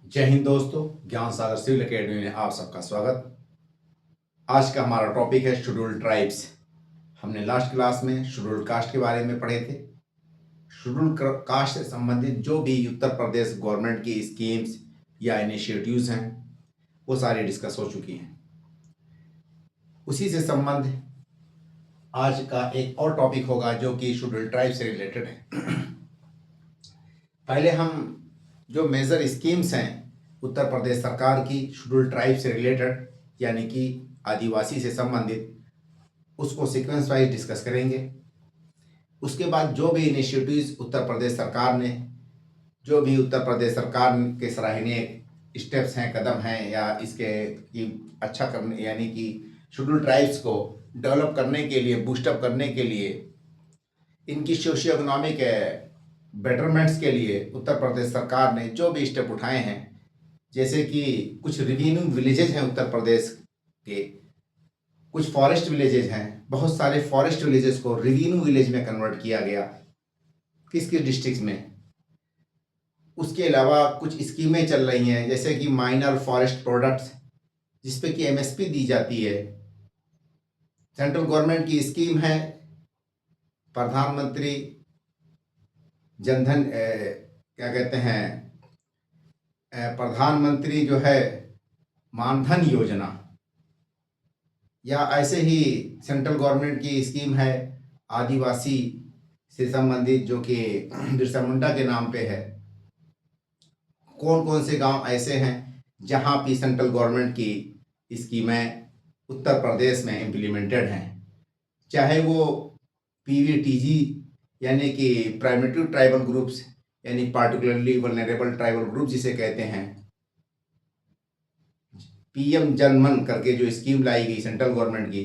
जय हिंद दोस्तों। ज्ञान सागर सिविल एकेडमी में आप सबका स्वागत। आज का हमारा टॉपिक है शेड्यूल्ड ट्राइब्स। हमने लास्ट क्लास में शेड्यूल्ड कास्ट के बारे में पढ़े थे। शेड्यूल्ड कास्ट से संबंधित जो भी उत्तर प्रदेश गवर्नमेंट की स्कीम्स या इनिशिएटिव्स हैं वो सारी डिस्कस हो चुकी हैं। उसी से संबंध आज का एक और टॉपिक होगा जो कि शेड्यूल्ड ट्राइब से रिलेटेड है। पहले हम जो मेजर स्कीम्स हैं उत्तर प्रदेश सरकार की शेड्यूल्ड ट्राइब से रिलेटेड यानी कि आदिवासी से संबंधित उसको सीक्वेंस वाइज डिस्कस करेंगे। उसके बाद जो भी इनिशिएटिव्स उत्तर प्रदेश सरकार ने जो भी उत्तर प्रदेश सरकार के सराहनीय स्टेप्स हैं, कदम हैं या इसके की अच्छा करने यानी कि शेड्यूल्ड ट्राइब्स को डेवलप करने के लिए, बूस्टअप करने के लिए, इनकी सोशियो इकोनॉमिक बेटरमेंट्स के लिए उत्तर प्रदेश सरकार ने जो भी स्टेप उठाए हैं, जैसे कि कुछ रिवीन्यू विलेजेज हैं उत्तर प्रदेश के, कुछ फॉरेस्ट विलेजेज हैं, बहुत सारे फॉरेस्ट विलेजेस को रिवीन्यू विलेज में कन्वर्ट किया गया किस किस डिस्ट्रिक्ट में। उसके अलावा कुछ स्कीमें चल रही हैं जैसे कि माइनर फॉरेस्ट प्रोडक्ट्स जिसपे कि एमएसपी दी जाती है। सेंट्रल गवर्नमेंट की स्कीम है प्रधानमंत्री जनधन क्या कहते हैं प्रधानमंत्री जो है मानधन योजना, या ऐसे ही सेंट्रल गवर्नमेंट की स्कीम है आदिवासी से संबंधित जो कि बिरसा मुंडा के नाम पे है। कौन कौन से गांव ऐसे हैं जहां भी सेंट्रल गवर्नमेंट की स्कीमें उत्तर प्रदेश में इम्प्लीमेंटेड हैं, चाहे वो पीवीटीजी यानी कि प्राइमेटिव ट्राइबल ग्रुप्स यानी पार्टिकुलरली वल्नरेबल ट्राइबल ग्रुप जिसे कहते हैं, पीएम जनमन करके जो स्कीम लाई गई सेंट्रल गवर्नमेंट की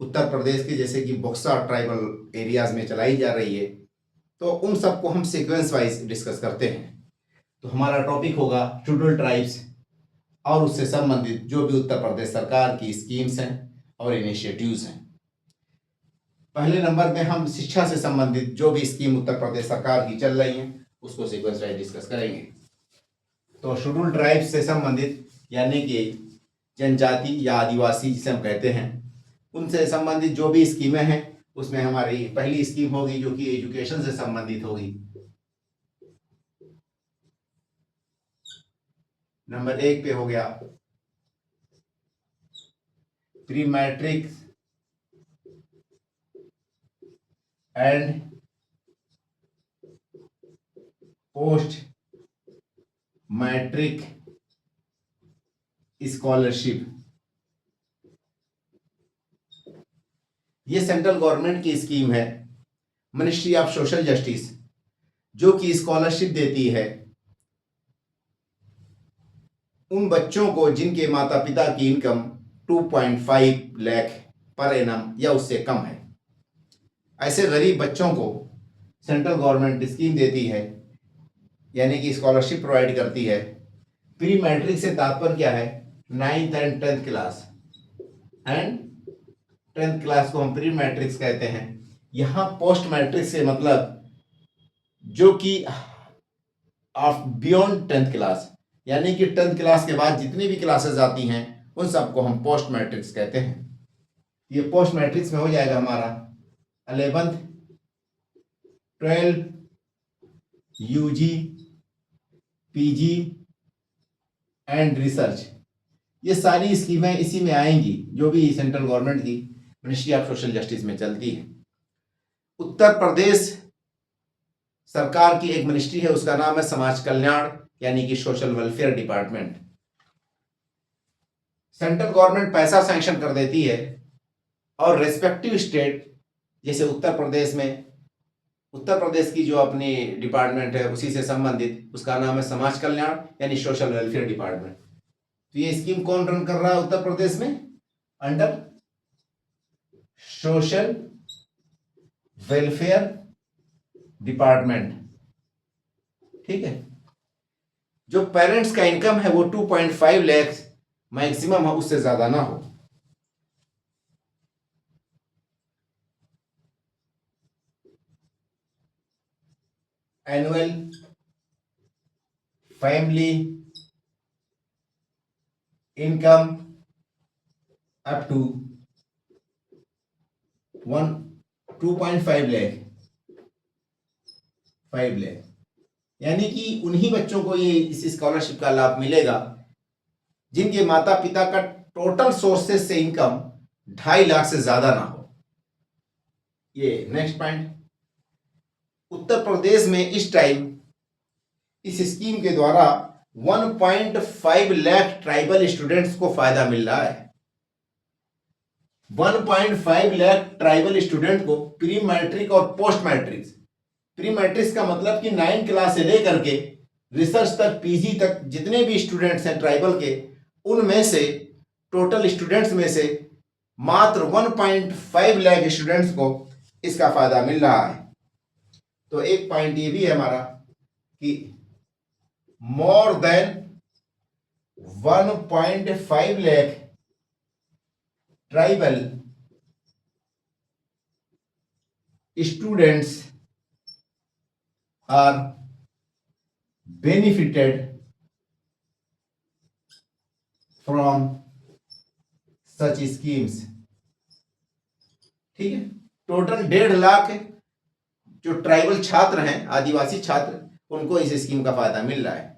उत्तर प्रदेश के जैसे कि बक्सा ट्राइबल एरियाज में चलाई जा रही है, तो उन सबको हम सीक्वेंस वाइज डिस्कस करते हैं। तो हमारा टॉपिक होगा शेड्यूल्ड ट्राइब्स और उससे संबंधित जो भी उत्तर प्रदेश सरकार की स्कीम्स हैं और इनिशिएटिव्स हैं। पहले नंबर में हम शिक्षा से संबंधित जो भी स्कीम उत्तर प्रदेश सरकार की चल रही हैं उसको सीक्वेंस वाइज डिस्कस करेंगे। तो शेड्यूल्ड ट्राइब्स से संबंधित यानी कि जनजाति या आदिवासी जिसे हम कहते हैं, उनसे संबंधित जो भी स्कीमें हैं उसमें हमारी पहली स्कीम होगी जो कि एजुकेशन से संबंधित होगी। नंबर 1 पे हो गया pre matric and post matric scholarship. ये सेंट्रल गवर्नमेंट की स्कीम है, मिनिस्ट्री ऑफ सोशल जस्टिस, जो कि स्कॉलरशिप देती है उन बच्चों को जिनके माता पिता की इनकम 2.5 लाख पर एनम या उससे कम है। ऐसे गरीब बच्चों को सेंट्रल गवर्नमेंट स्कीम देती है यानी कि स्कॉलरशिप प्रोवाइड करती है। प्री मैट्रिक से तात्पर्य क्या है? 9th and 10th class, and 10th class को हम प्री मैट्रिक्स कहते हैं। यहाँ पोस्ट मैट्रिक से मतलब जो कि ऑफ बियॉन्ड 10th क्लास यानी कि 10th क्लास के बाद जितनी भी क्लासेस आती हैं उन सबको हम पोस्ट मैट्रिक्स कहते हैं। ये पोस्ट मैट्रिक्स में हो जाएगा हमारा 11th 12 UG PG and research. ये सारी स्कीमें इसी में आएंगी जो भी सेंट्रल गवर्नमेंट की मिनिस्ट्री ऑफ सोशल जस्टिस में चलती है। उत्तर प्रदेश सरकार की एक मिनिस्ट्री है, उसका नाम है समाज कल्याण यानी कि social welfare department. Central government पैसा सैंक्शन कर देती है और रेस्पेक्टिव स्टेट जैसे उत्तर प्रदेश में, उत्तर प्रदेश की जो अपनी डिपार्टमेंट है उसी से संबंधित उसका नाम है समाज कल्याण यानी सोशल वेलफेयर डिपार्टमेंट। तो ये स्कीम कौन रन कर रहा है उत्तर प्रदेश में? Under social welfare department. ठीक है। जो पेरेंट्स का इनकम है वो 2.5 लाख मैक्सिमम हो, उससे ज्यादा ना हो। Annual family income up to 2.5 lakh, 5 lakh, यानी कि उन्हीं बच्चों को ये इस स्कॉलरशिप का लाभ मिलेगा जिनके माता पिता का टोटल सोर्सेस से इनकम 2.5 लाख से ज्यादा ना हो। ये नेक्स्ट पॉइंट, उत्तर प्रदेश में इस टाइम इस स्कीम के द्वारा 1.5 लाख ट्राइबल स्टूडेंट्स को फायदा मिल रहा है। 1.5 लाख ट्राइबल स्टूडेंट को प्री मैट्रिक और पोस्ट मैट्रिक, प्री मैट्रिक का मतलब कि 9 क्लास से लेकर के रिसर्च तक, पीजी तक जितने भी स्टूडेंट्स हैं ट्राइबल के, उनमें से टोटल स्टूडेंट्स में से मात्र 1.5 लाख स्टूडेंट्स को इसका फायदा मिल रहा है। तो एक पॉइंट ये भी है हमारा कि more than 1.5 lakh tribal students are benefited from such schemes. ठीक है, टोटल 1.5 लाख जो ट्राइबल छात्र हैं, आदिवासी छात्र, उनको इस स्कीम का फायदा मिल रहा है।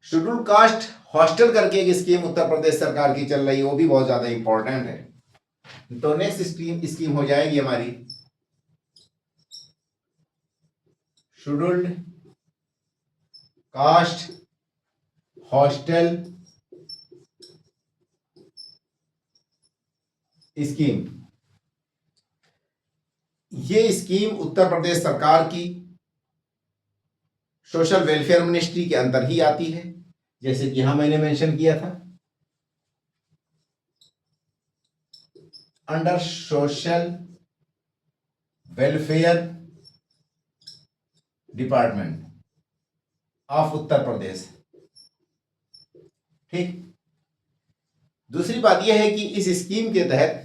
शेड्यूल कास्ट हॉस्टल करके एक स्कीम उत्तर प्रदेश सरकार की चल रही है, वो भी बहुत ज्यादा इंपॉर्टेंट है। तो नेक्स्ट स्कीम हो जाएगी हमारी शेड्यूल्ड कास्ट हॉस्टल स्कीम। ये स्कीम उत्तर प्रदेश सरकार की सोशल वेलफेयर मिनिस्ट्री के अंदर ही आती है, जैसे कि यहां मैंने मेंशन किया था, under social welfare department of Uttar Pradesh. ठीक, दूसरी बात यह है कि इस स्कीम के तहत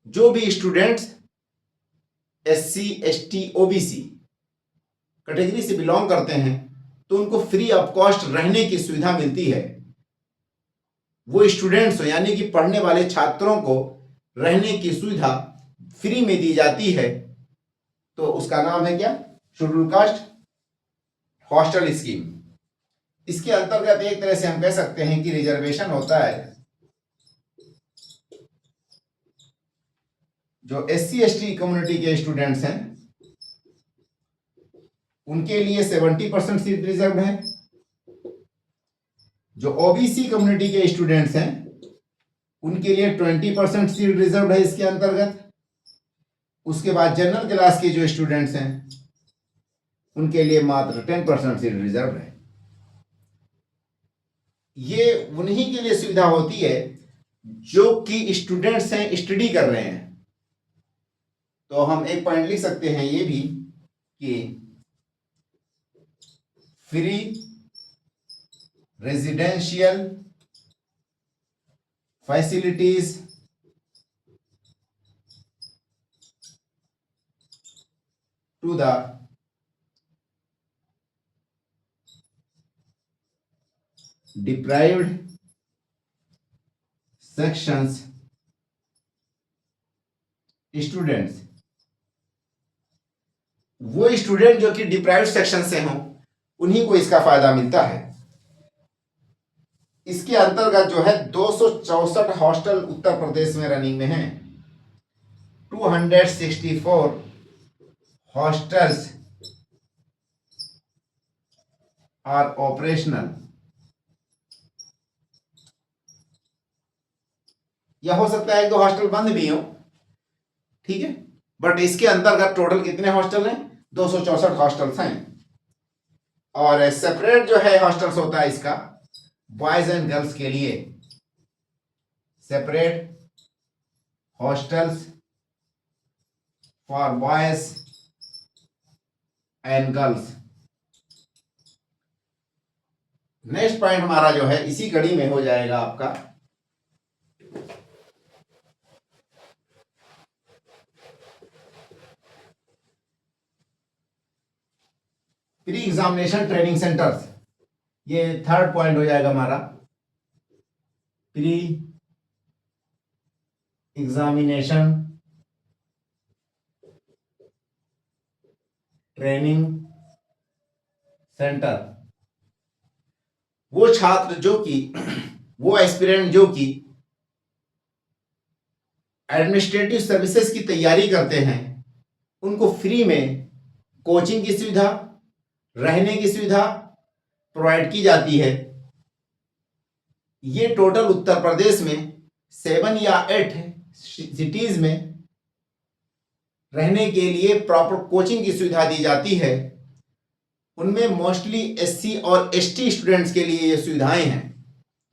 जो भी students SC ST OBC category से बिलोंग करते हैं, तो उनको फ्री ऑफ कॉस्ट रहने की सुविधा मिलती है। वो स्टूडेंट्स यानी कि पढ़ने वाले छात्रों को रहने की सुविधा फ्री में दी जाती है। तो उसका नाम है क्या? Schedule caste hostel scheme. इसके अंतर्गत एक तरह से हम कह सकते हैं कि रिजर्वेशन होता है। जो SC ST कम्युनिटी के स्टूडेंट्स हैं उनके लिए 70% सीट रिजर्व है। जो OBC कम्युनिटी के स्टूडेंट्स हैं उनके लिए 20% सीट रिजर्व है इसके अंतर्गत। उसके बाद जनरल क्लास के जो स्टूडेंट्स हैं उनके लिए मात्र 10% सीट रिजर्व है। ये उन्हीं के लिए सुविधा होती है जो कि स्टूडेंट्स हैं, स्टडी कर रहे हैं। तो हम एक पॉइंट लिख सकते हैं ये भी कि free residential facilities to the deprived sections students. वो स्टूडेंट जो कि डिप्राइव्ड सेक्शन से हों उन्हीं को इसका फायदा मिलता है। इसके अंतर्गत जो है 264 हॉस्टल उत्तर प्रदेश में रनिंग में हैं। 264 हॉस्टल्स आर ऑपरेशनल। या हो सकता है 1-2 हॉस्टल बंद भी हो, ठीक है, बट इसके अंतर्गत टोटल कितने हॉस्टल हैं? 264 हॉस्टल्स हैं। और सेपरेट जो है हॉस्टल्स होता है इसका बॉयज एंड गर्ल्स के लिए, separate hostels for boys and girls. Next point हमारा जो है इसी कड़ी में हो जाएगा आपका प्री एग्जामिनेशन ट्रेनिंग सेंटर्स। ये थर्ड पॉइंट हो जाएगा हमारा प्री एग्जामिनेशन ट्रेनिंग सेंटर। वो छात्र जो कि वो एस्पिरेंट जो कि एडमिनिस्ट्रेटिव सर्विसेज की तैयारी करते हैं, उनको फ्री में कोचिंग की सुविधा, रहने की सुविधा प्रोवाइड की जाती है। ये टोटल उत्तर प्रदेश में 7 या 8 सिटीज में रहने के लिए प्रॉपर कोचिंग की सुविधा दी जाती है। उनमें मोस्टली एससी और एसटी स्टूडेंट्स के लिए ये सुविधाएं हैं।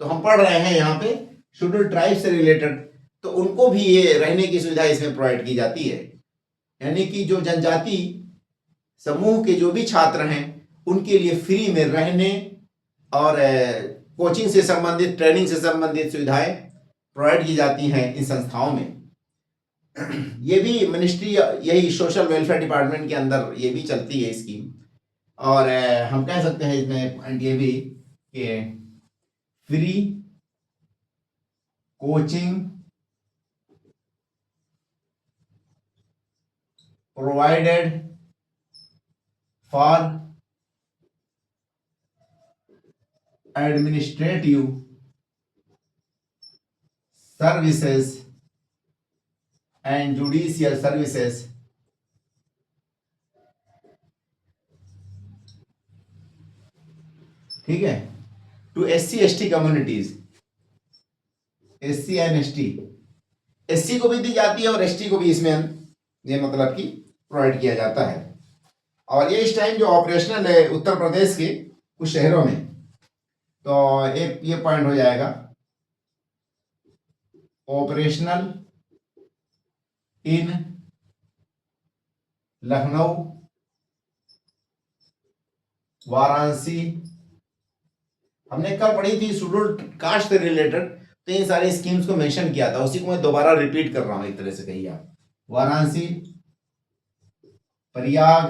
तो हम पढ़ रहे हैं यहाँ पे शेड्यूल्ड ट्राइब से रिलेटेड, तो उनको भी ये रहने की सुविधा इसमें प्रोवाइड की जाती है। यानी कि जो जनजाति समूह के जो भी छात्र हैं, उनके लिए फ्री में रहने और कोचिंग से संबंधित, ट्रेनिंग से संबंधित सुविधाएं प्रोवाइड की जाती हैं इन संस्थाओं में। ये भी मिनिस्ट्री, यही सोशल वेलफेयर डिपार्टमेंट के अंदर ये भी चलती है स्कीम। और हम कह सकते हैं इसमें पॉइंट ये भी कि free coaching provided for administrative services and judicial services. ठीक है, to SC ST communities, SC and ST, SC को भी दी जाती है और एसटी को भी इसमें ये मतलब कि प्रोवाइड किया जाता है। और ये इस टाइम जो ऑपरेशनल है उत्तर प्रदेश के कुछ शहरों में, तो एक ये पॉइंट हो जाएगा ऑपरेशनल इन लखनऊ, वाराणसी। हमने कल पढ़ी थी शेड्यूल्ड कास्ट से रिलेटेड, तो इन सारी स्कीम्स को मेंशन किया था, उसी को मैं दोबारा रिपीट कर रहा हूं एक तरह से कहिए आप। वाराणसी, प्रयाग,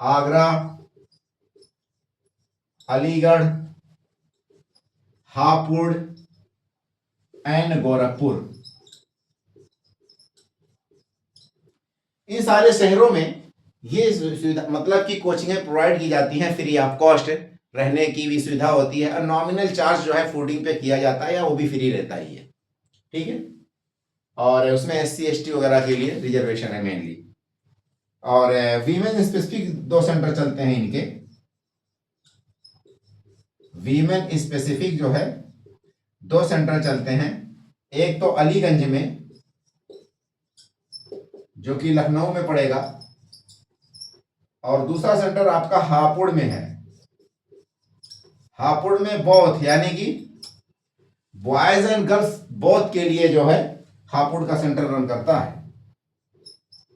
आगरा, अलीगढ़, हापुड़ एंड गोरखपुर। इन सारे शहरों में ये सुविधा मतलब कि कोचिंगें प्रोवाइड की जाती हैं फ्री ऑफ कॉस्ट, रहने की भी सुविधा होती है और नॉमिनल चार्ज जो है फूडिंग पे किया जाता है, या वो भी फ्री रहता ही है। ठीक है, और उसमें एससी एसटी वगैरह के लिए रिजर्वेशन है मेनली। और वीमेन स्पेसिफिक 2 सेंटर चलते हैं इनके। वीमेन स्पेसिफिक जो है 2 सेंटर चलते हैं, एक तो अलीगंज में जो कि लखनऊ में पड़ेगा, और दूसरा सेंटर आपका हापुड़ में है। हापुड़ में बोथ यानी कि बॉयज एंड गर्ल्स बोथ के लिए जो है हापुड़ का सेंटर रन करता है।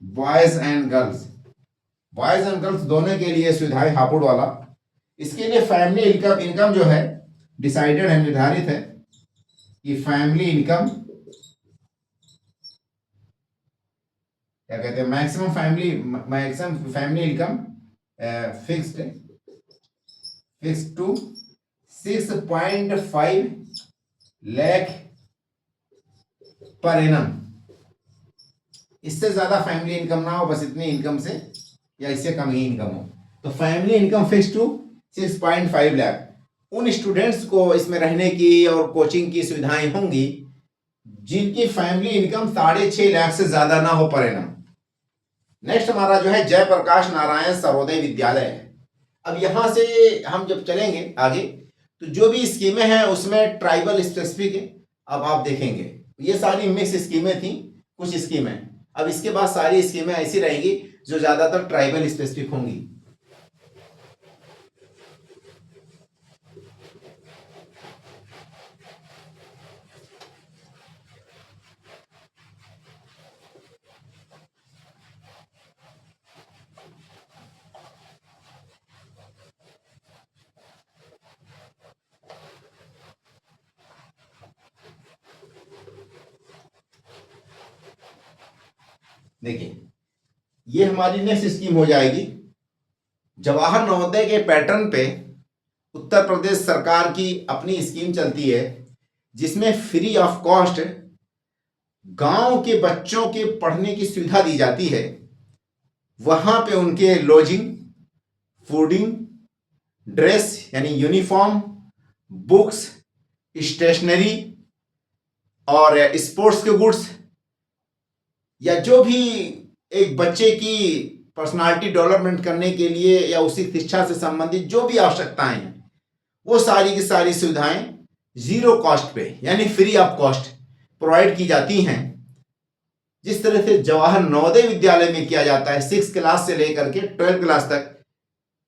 बॉयज एंड गर्ल्स दोनों के लिए सुविधाएं हापुड़ वाला। इसके लिए फैमिली इनकम जो है डिसाइडेड है, निर्धारित है कि फैमिली इनकम क्या कहते हैं, maximum family income fixed to 6.5 lakh per annum. इससे ज्यादा फैमिली इनकम ना हो, बस इतनी इनकम से या इससे कम ही इनकम हो। तो family income fix to 6.5 lakh. उन स्टूडेंट्स को इसमें रहने की और कोचिंग की सुविधाएं होंगी जिनकी फैमिली इनकम 6.5 लाख से ज्यादा ना हो पर एनम। नेक्स्ट हमारा जो है जयप्रकाश नारायण सर्वोदय विद्यालय है। अब यहां से हम जब चलेंगे आगे, तो जो भी स्कीमें हैं उसमें ट्राइबल स्पेसिफिक है। अब आप देखेंगे ये सारी मिक्स स्कीमें थी, कुछ स्कीमें, अब इसके बाद सारी स्कीमें ऐसी रहेंगी जो ज्यादातर ट्राइबल स्पेसिफिक होंगी। देखिए ये हमारी नेक्स्ट स्कीम हो जाएगी जवाहर नवोदय के पैटर्न पे उत्तर प्रदेश सरकार की अपनी स्कीम चलती है जिसमें फ्री ऑफ कॉस्ट गांव के बच्चों के पढ़ने की सुविधा दी जाती है। वहां पे उनके लॉजिंग, फूडिंग, ड्रेस यानी यूनिफॉर्म, बुक्स, स्टेशनरी और स्पोर्ट्स के गुड्स या जो भी एक बच्चे की पर्सनालिटी डेवलपमेंट करने के लिए या उसी शिक्षा से संबंधित जो भी आवश्यकताएं हैं वो सारी की सारी सुविधाएं जीरो कॉस्ट पे यानी फ्री ऑफ कॉस्ट प्रोवाइड की जाती हैं। जिस तरह से जवाहर नवोदय विद्यालय में किया जाता है 6 क्लास से लेकर के 12 क्लास तक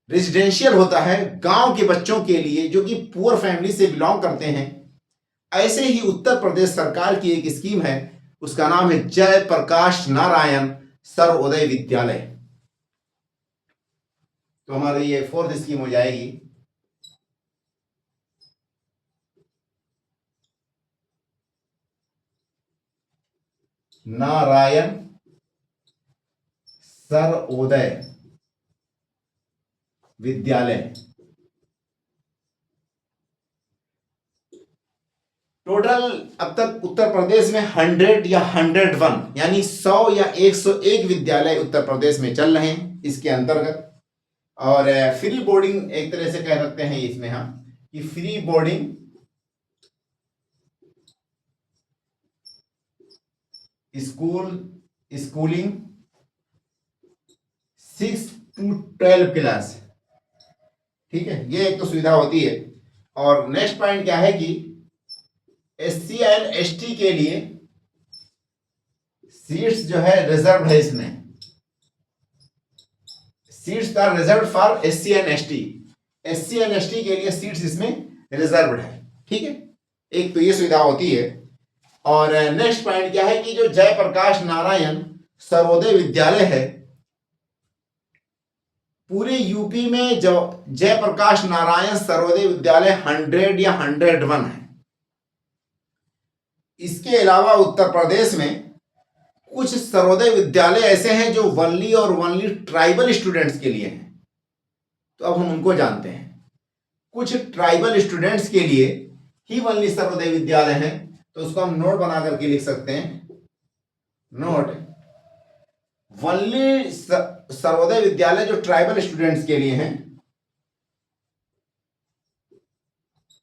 रेजिडेंशियल होता है गांव के बच्चों के लिए जो कि पुअर फैमिली से बिलोंग करते हैं। ऐसे ही उत्तर प्रदेश सरकार की एक स्कीम है, उसका नाम है जयप्रकाश नारायण सर्वोदय विद्यालय। तो हमारी ये 4th स्कीम हो जाएगी। नारायण सर्वोदय विद्यालय। टोटल अब तक उत्तर प्रदेश में 100 या 101 यानी 100 या 101 विद्यालय उत्तर प्रदेश में चल रहे हैं इसके अंतर्गत। और फ्री बोर्डिंग एक तरह से कह सकते हैं इसमें हम कि free boarding schooling 6 to 12 class. ठीक है, ये एक तो सुविधा होती है। और नेक्स्ट पॉइंट क्या है कि SC एंड ST के लिए सीट्स जो है रिजर्व है। इसमें seats are reserve for SC and ST। SC and ST के लिए सीट्स इसमें रिजर्व है। ठीक है, एक तो ये सुविधा होती है। और नेक्स्ट पॉइंट क्या है कि जो जयप्रकाश नारायण सर्वोदय विद्यालय है, पूरे यूपी में जो जयप्रकाश नारायण सर्वोदय विद्यालय 100 या 101 है। इसके अलावा उत्तर प्रदेश में कुछ सर्वोदय विद्यालय ऐसे हैं जो वनली और वनली ट्राइबल स्टूडेंट्स के लिए हैं। तो अब हम उनको जानते हैं। कुछ ट्राइबल स्टूडेंट्स के लिए ही वनली सर्वोदय विद्यालय हैं, तो उसको हम नोट बना करके लिख सकते हैं। नोट, वनली सर्वोदय विद्यालय जो ट्राइबल स्टूडेंट्स के लिए हैं,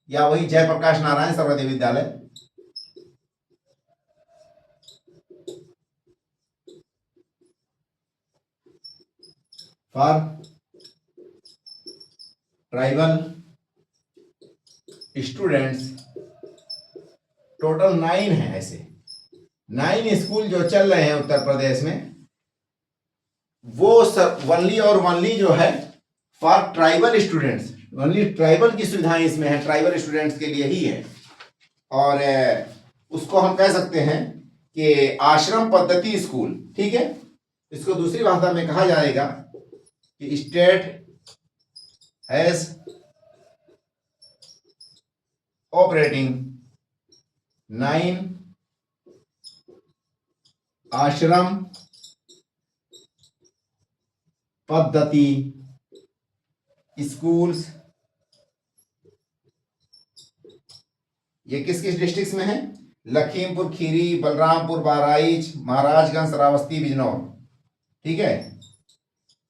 या वही Jayaprakash Narayan Sarvodaya Vidyalaya. For tribal students, total 9 है। ऐसे 9 स्कूल जो चल रहे हैं उत्तर प्रदेश में, वो वनली और वनली जो है for tribal students, only tribal की सुविधाएं इसमें है, ट्राइबल स्टूडेंट्स के लिए ही है। और उसको हम कह सकते हैं कि आश्रम पद्धति स्कूल। ठीक है, इसको दूसरी भाषा में कहा जाएगा कि स्टेट हैज ऑपरेटिंग 9 आश्रम पद्धति स्कूल्स। ये किस किस डिस्ट्रिक्ट में है? लखीमपुर खीरी, बलरामपुर, बहराइच, महाराजगंज, श्रावस्ती, बिजनौर। ठीक है,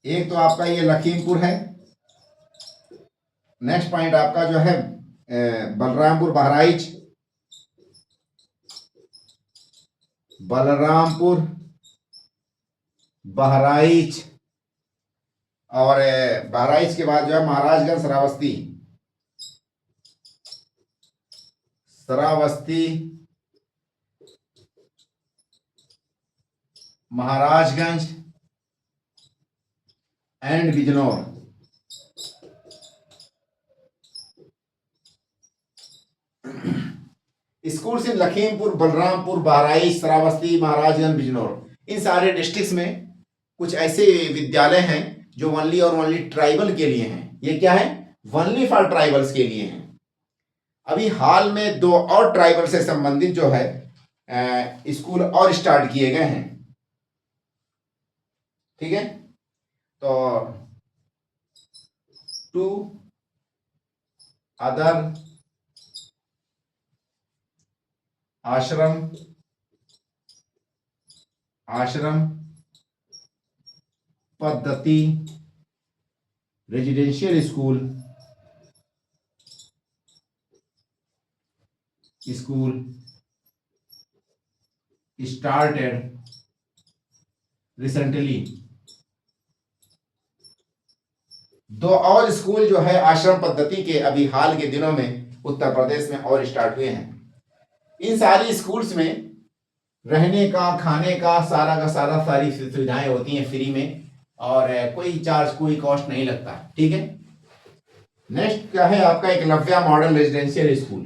एक तो आपका ये लखीमपुर है। नेक्स्ट पॉइंट आपका जो है बलरामपुर, बहराइच, बलरामपुर, बहराइच, और बहराइच के बाद जो है Maharajganj, Shravasti, Maharajganj and Bijnor. Schools in Lakhimpur, Balrampur, Bahraich, Shravasti, Maharajganj, Bijnor. इन सारे डिस्ट्रिक्ट्स में कुछ ऐसे विद्यालय हैं जो वनली और वनली ट्राइबल के लिए हैं। ये क्या है? वनली फॉर ट्राइबल्स के लिए हैं। अभी हाल में 2 और ट्राइबल से संबंधित जो है स्कूल और स्टार्ट किए गए हैं। ठीक है, तो 2 अदर आश्रम पद्धति रेजिडेंशियल स्कूल स्टार्टेड रिसेंटली। दो और स्कूल जो है आश्रम पद्धति के अभी हाल के दिनों में उत्तर प्रदेश में और स्टार्ट हुए हैं। इन सारी स्कूल्स में रहने का, खाने का सारी सुविधाएं होती हैं फ्री में, और कोई चार्ज, कोई कॉस्ट नहीं लगता। ठीक है। नेक्स्ट क्या है आपका Eklavya model residential school.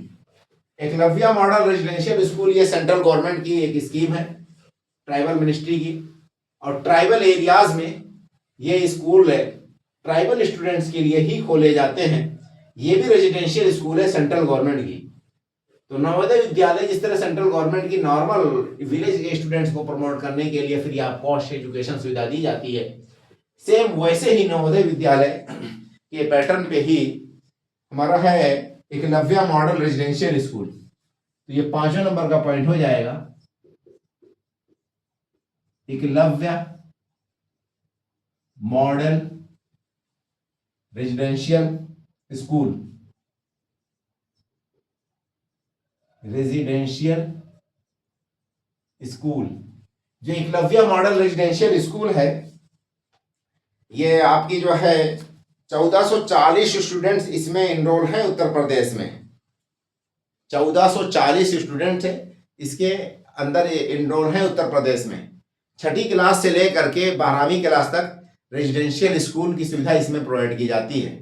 Eklavya model residential school ये सेंट्रल गवर्नमेंट की एक स्कीम है, ट्राइबल मिनिस्ट्री की, और ट्राइबल एरियाज में ये स्कूल है ट्राइबल स्टूडेंट्स के लिए ही खोले जाते हैं। ये भी रेजिडेंशियल स्कूल है सेंट्रल गवर्नमेंट की। तो नवोदय विद्यालय जिस तरह सेंट्रल गवर्नमेंट की नॉर्मल विलेज के स्टूडेंट्स को प्रमोट करने के लिए फ्री ऑफ कॉस्ट एजुकेशन सुविधा दी जाती है, सेम वैसे ही नवोदय विद्यालय के पैटर्न पे ही हमारा है एकलव्य मॉडल रेजिडेंशियल स्कूल। तो ये 5वें नंबर का पॉइंट हो जाएगा, एकलव्य मॉडल रेजिडेंशियल स्कूल। जो एकलव्य मॉडल रेजिडेंशियल स्कूल है, ये आपकी जो है 1440 स्टूडेंट्स इसमें इनरोल हैं उत्तर प्रदेश में। 1440 स्टूडेंट्स है इसके अंदर इनरोल हैं उत्तर प्रदेश में। छठी क्लास से लेकर के 12वीं क्लास तक रेजिडेंशियल स्कूल की सुविधा इसमें प्रोवाइड की जाती है।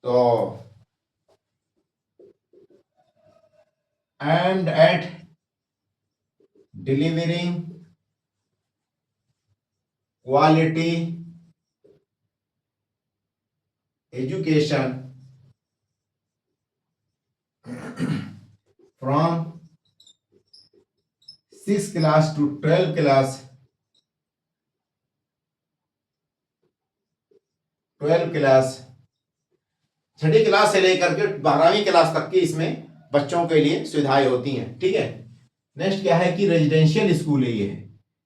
तो aimed at delivering quality education from 6th class to 12th class, 12th class, छठी क्लास से लेकर के 12वीं क्लास तक की इसमें बच्चों के लिए सुविधाएं होती हैं। ठीक है। नेक्स्ट क्या है कि रेजिडेंशियल स्कूल है ये,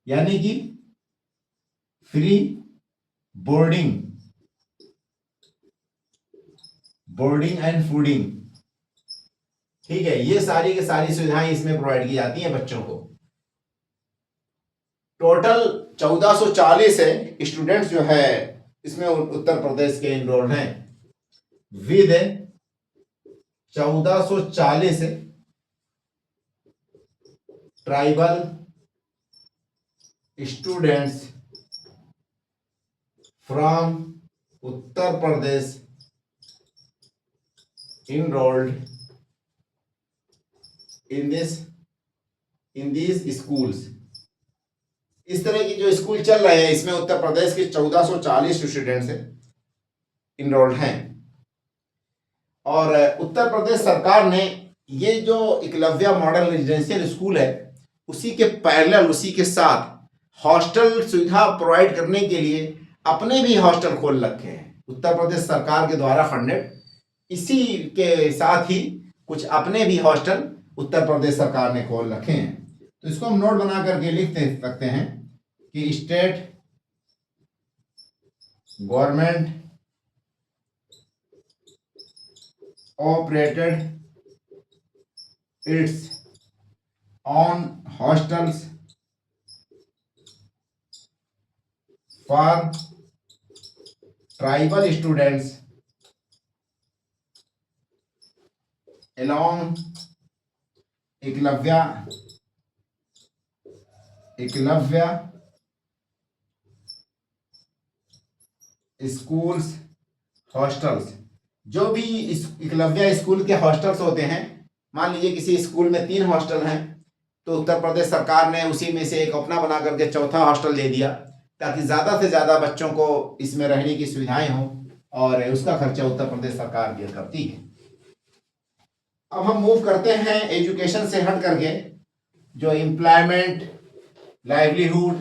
यानी कि फ्री बोर्डिंग एंड फूडिंग। ठीक है। ये सारी की सारी सुविधाएं इसमें प्रोवाइड की जाती हैं बच्चों को। टोटल 1440 है स्टूडेंट्स जो है इसमें उत्तर प्रदेश के इनरोल्ड हैं। With 1440 tribal students from Uttar Pradesh enrolled in these schools। इस तरह की जो स्कूल चल रहे हैं इसमें उत्तर प्रदेश के 1440 स्टूडेंट्स इनरोल्ड हैं। और उत्तर प्रदेश सरकार ने ये जो एकलव्य मॉडल रेजिडेंशियल स्कूल है उसी के पैरेलल, उसी के साथ हॉस्टल सुविधा प्रोवाइड करने के लिए अपने भी हॉस्टल खोल रखे हैं उत्तर प्रदेश सरकार के द्वारा फंडेड। इसी के साथ ही कुछ अपने भी हॉस्टल उत्तर प्रदेश सरकार ने खोल रखे हैं। तो इसको हम नोट बना करके लिख सकते हैं कि state government operated it's on hostels for tribal students along Eklavya schools hostels. जो भी एकलव्य स्कूल के हॉस्टल्स होते हैं, मान लीजिए किसी स्कूल में 3 हॉस्टल हैं तो उत्तर प्रदेश सरकार ने उसी में से एक अपना बना करके चौथा हॉस्टल दे दिया ताकि ज़्यादा से ज़्यादा बच्चों को इसमें रहने की सुविधाएं हों, और उसका खर्चा उत्तर प्रदेश सरकार भी करती है। अब हम मूव करते हैं एजुकेशन से हट करके जो एम्प्लॉयमेंट, लाइवलीहुड,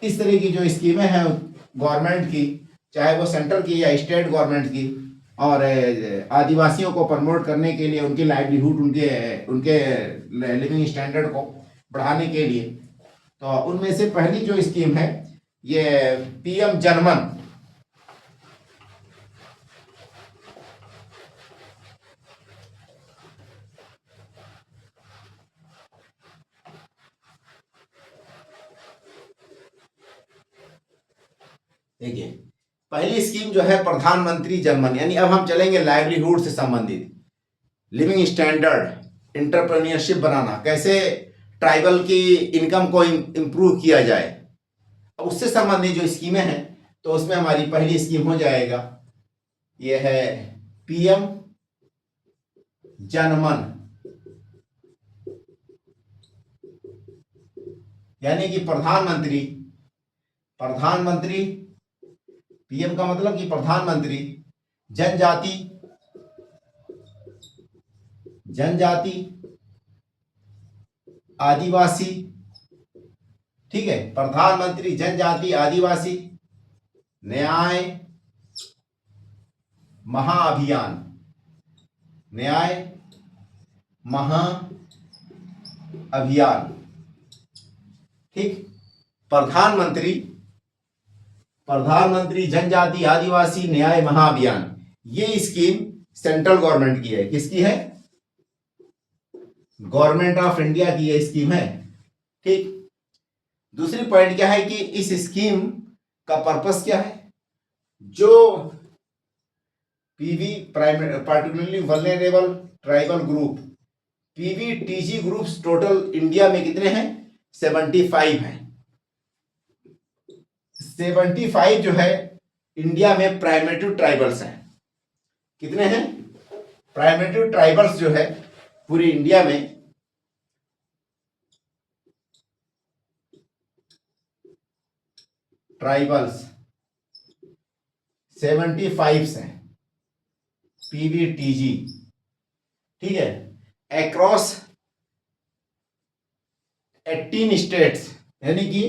इस तरह की जो स्कीमें हैं गवर्नमेंट की, चाहे वो सेंट्रल की या स्टेट गवर्नमेंट की, और आदिवासियों को प्रमोट करने के लिए, उनकी लाइवलीहुड, उनके उनके लिविंग स्टैंडर्ड को बढ़ाने के लिए। तो उनमें से पहली जो स्कीम है ये पीएम जनमन। देखिए, पहली स्कीम जो है प्रधानमंत्री जनमन, यानी अब हम चलेंगे लाइवलीहुड से संबंधित, लिविंग स्टैंडर्ड, इंटरप्रेन्योरशिप बनाना, कैसे ट्राइबल की इनकम को इम्प्रूव किया जाए। अब उससे संबंधित जो स्कीमें हैं, तो उसमें हमारी पहली स्कीम हो जाएगा ये है पीएम जनमन, यानी कि प्रधानमंत्री, पीएम का मतलब कि प्रधानमंत्री, जनजाति आदिवासी, ठीक है, प्रधानमंत्री जनजाति आदिवासी न्याय महाअभियान, न्याय महाअभियान, ठीक। प्रधानमंत्री जनजाति आदिवासी न्याय महाअभियान, ये स्कीम सेंट्रल गवर्नमेंट की है। किसकी है? गवर्नमेंट ऑफ इंडिया की ये स्कीम है, ठीक। दूसरी पॉइंट क्या है कि इस स्कीम का पर्पस क्या है? जो PV particularly vulnerable tribal group, PVTG groups total India में कितने हैं? 75 हैं। 75 जो है इंडिया में प्राइमेटिव ट्राइबल्स हैं। कितने हैं? प्राइमेटिव ट्राइबल्स जो है पूरी इंडिया में ट्राइबल्स 75 हैं, पीवीटीजी, ठीक है, अक्रॉस 18 स्टेट्स, यानी कि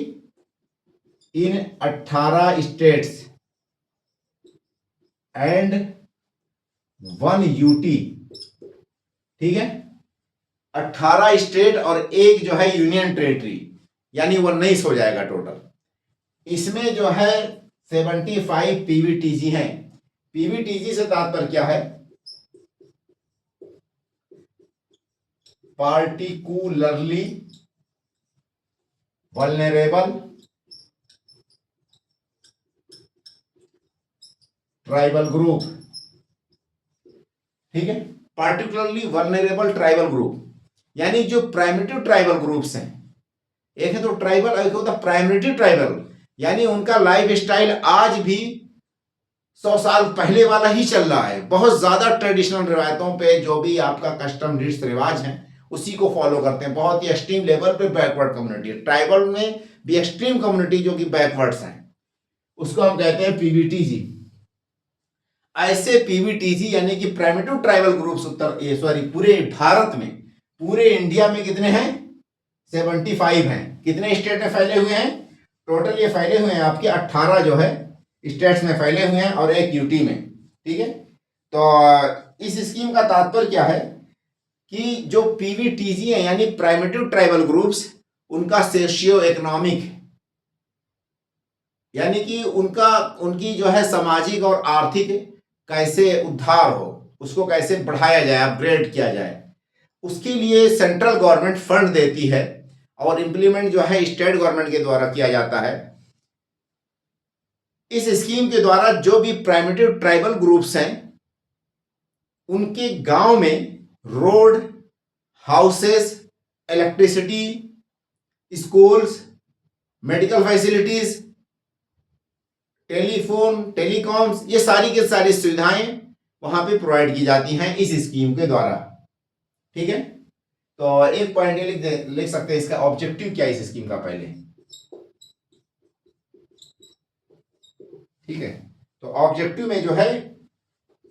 इन 18 स्टेट्स एंड 1 यूटी, ठीक है, 18 स्टेट और एक जो है यूनियन टेरिटरी, यानी 19 हो जाएगा टोटल। इसमें जो है 75 पीवीटीजी हैं। पीवीटीजी से तात्पर्य क्या है? पार्टिकुलरली वल्नरेबल ट्राइबल ग्रुप, ठीक है, पार्टिकुलरली वल्नरेबल ट्राइबल ग्रुप, यानी जो प्राइमेटिव ट्राइबल ग्रुप्स हैं, एक है तो ट्राइबल, एक होता प्राइमेटिव ट्राइबल, यानी उनका लाइफ स्टाइल आज भी 100 साल पहले वाला ही चल रहा है। बहुत ज्यादा ट्रेडिशनल रिवायतों पे, जो भी आपका कस्टम रीट्स रिवाज हैं उसी को फॉलो करते हैं। बहुत ही एक्सट्रीम लेवल पे बैकवर्ड कम्युनिटी, ट्राइबल में भी एक्सट्रीम कम्युनिटी जो कि बैकवर्ड्स हैं, उसको हम कहते हैं पीवीटीजी। ऐसे पीवीटीजी यानी कि प्राइमेटिव ट्राइबल ग्रुप्स पूरे भारत में, पूरे इंडिया में कितने हैं? 75 हैं। कितने स्टेट में फैले हुए हैं? टोटल ये फैले हुए हैं आपके 18 जो है स्टेट्स में फैले हुए हैं और एक यूटी में, ठीक है। तो इस स्कीम का तात्पर्य क्या है कि जो पीवीटीजी है यानी प्राइमेटिव ट्राइबल ग्रुप्स, उनका सोशियो इकोनॉमिक, यानी कि उनकी जो है सामाजिक और आर्थिक कैसे उद्धार हो, उसको कैसे बढ़ाया जाए, अपग्रेड किया जाए, उसके लिए सेंट्रल गवर्नमेंट फंड देती है और इंप्लीमेंट जो है स्टेट गवर्नमेंट के द्वारा किया जाता है। इस स्कीम के द्वारा जो भी प्राइमेटिव ट्राइबल ग्रुप्स हैं उनके गांव में road, houses, electricity, schools, medical facilities, telephone, telecoms, ये सारी की सारी सुविधाएं वहां पे प्रोवाइड की जाती हैं इस स्कीम के द्वारा, ठीक है। तो एक पॉइंट ये लिख सकते हैं, इसका ऑब्जेक्टिव क्या है इस स्कीम का पहले, ठीक है। तो ऑब्जेक्टिव में जो है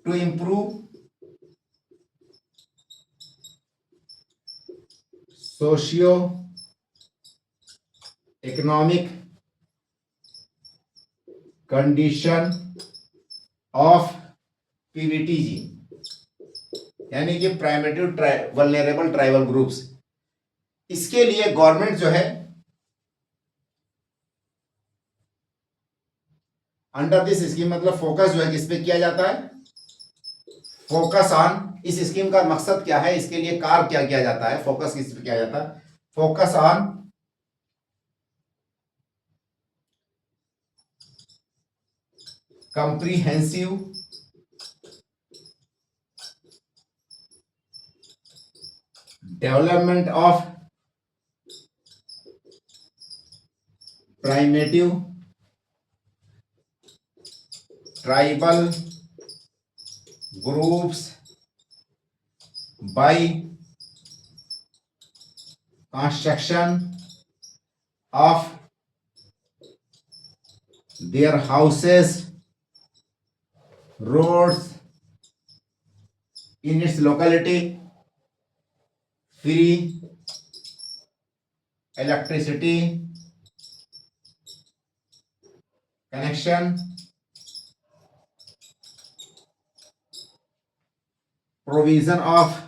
to improve socio economic condition of PVTG, यानी कि प्राइमेटिव वल्नरेबल ट्राइबल ग्रुप्स। इसके लिए गवर्नमेंट जो है अंडर दिस स्कीम, मतलब फोकस जो है किस पे किया जाता है, फोकस ऑन। इस स्कीम का मकसद क्या है, इसके लिए कार्य क्या किया जाता है, फोकस किस पे किया जाता है, focus on comprehensive development of primitive tribal groups by construction of their houses, roads in its locality, free electricity connection, provision of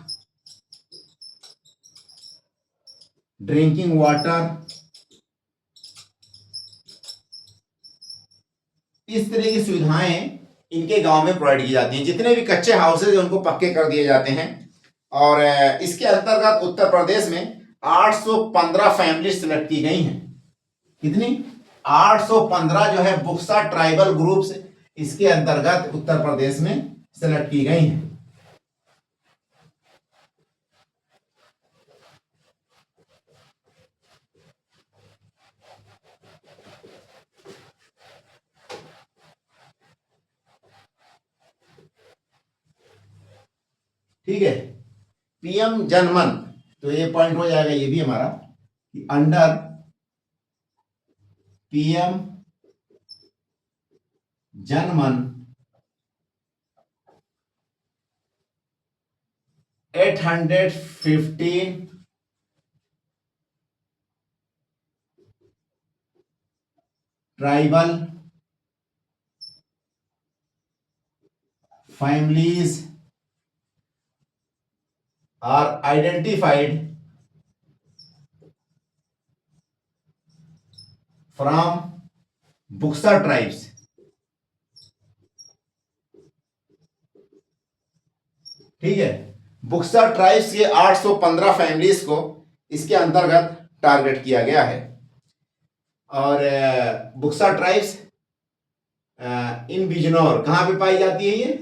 drinking water. इस तरह की सुविधाएं इनके गांव में प्रोवाइड की जाती हैं। जितने भी कच्चे हाउसेज हैं उनको पक्के कर दिए जाते हैं। और इसके अंतर्गत उत्तर प्रदेश में 815 फैमिली सिलेक्ट की गई हैं। कितनी? 815 जो है बुक्सा ट्राइबल ग्रुप्स इसके अंतर्गत उत्तर प्रदेश में सिलेक्ट की गई हैं। ठीक है। पीएम जनमन, तो ये पॉइंट हो जाएगा ये भी हमारा कि under PM Janman 815 tribal families are identified from Buksa tribes. ठीक है, बुक्सा ट्राइब्स के 815 फैमिलीज को इसके अंतर्गत टारगेट किया गया है। और बुक्सा ट्राइब्स इन बिजनौर कहां पे पाई जाती है? ये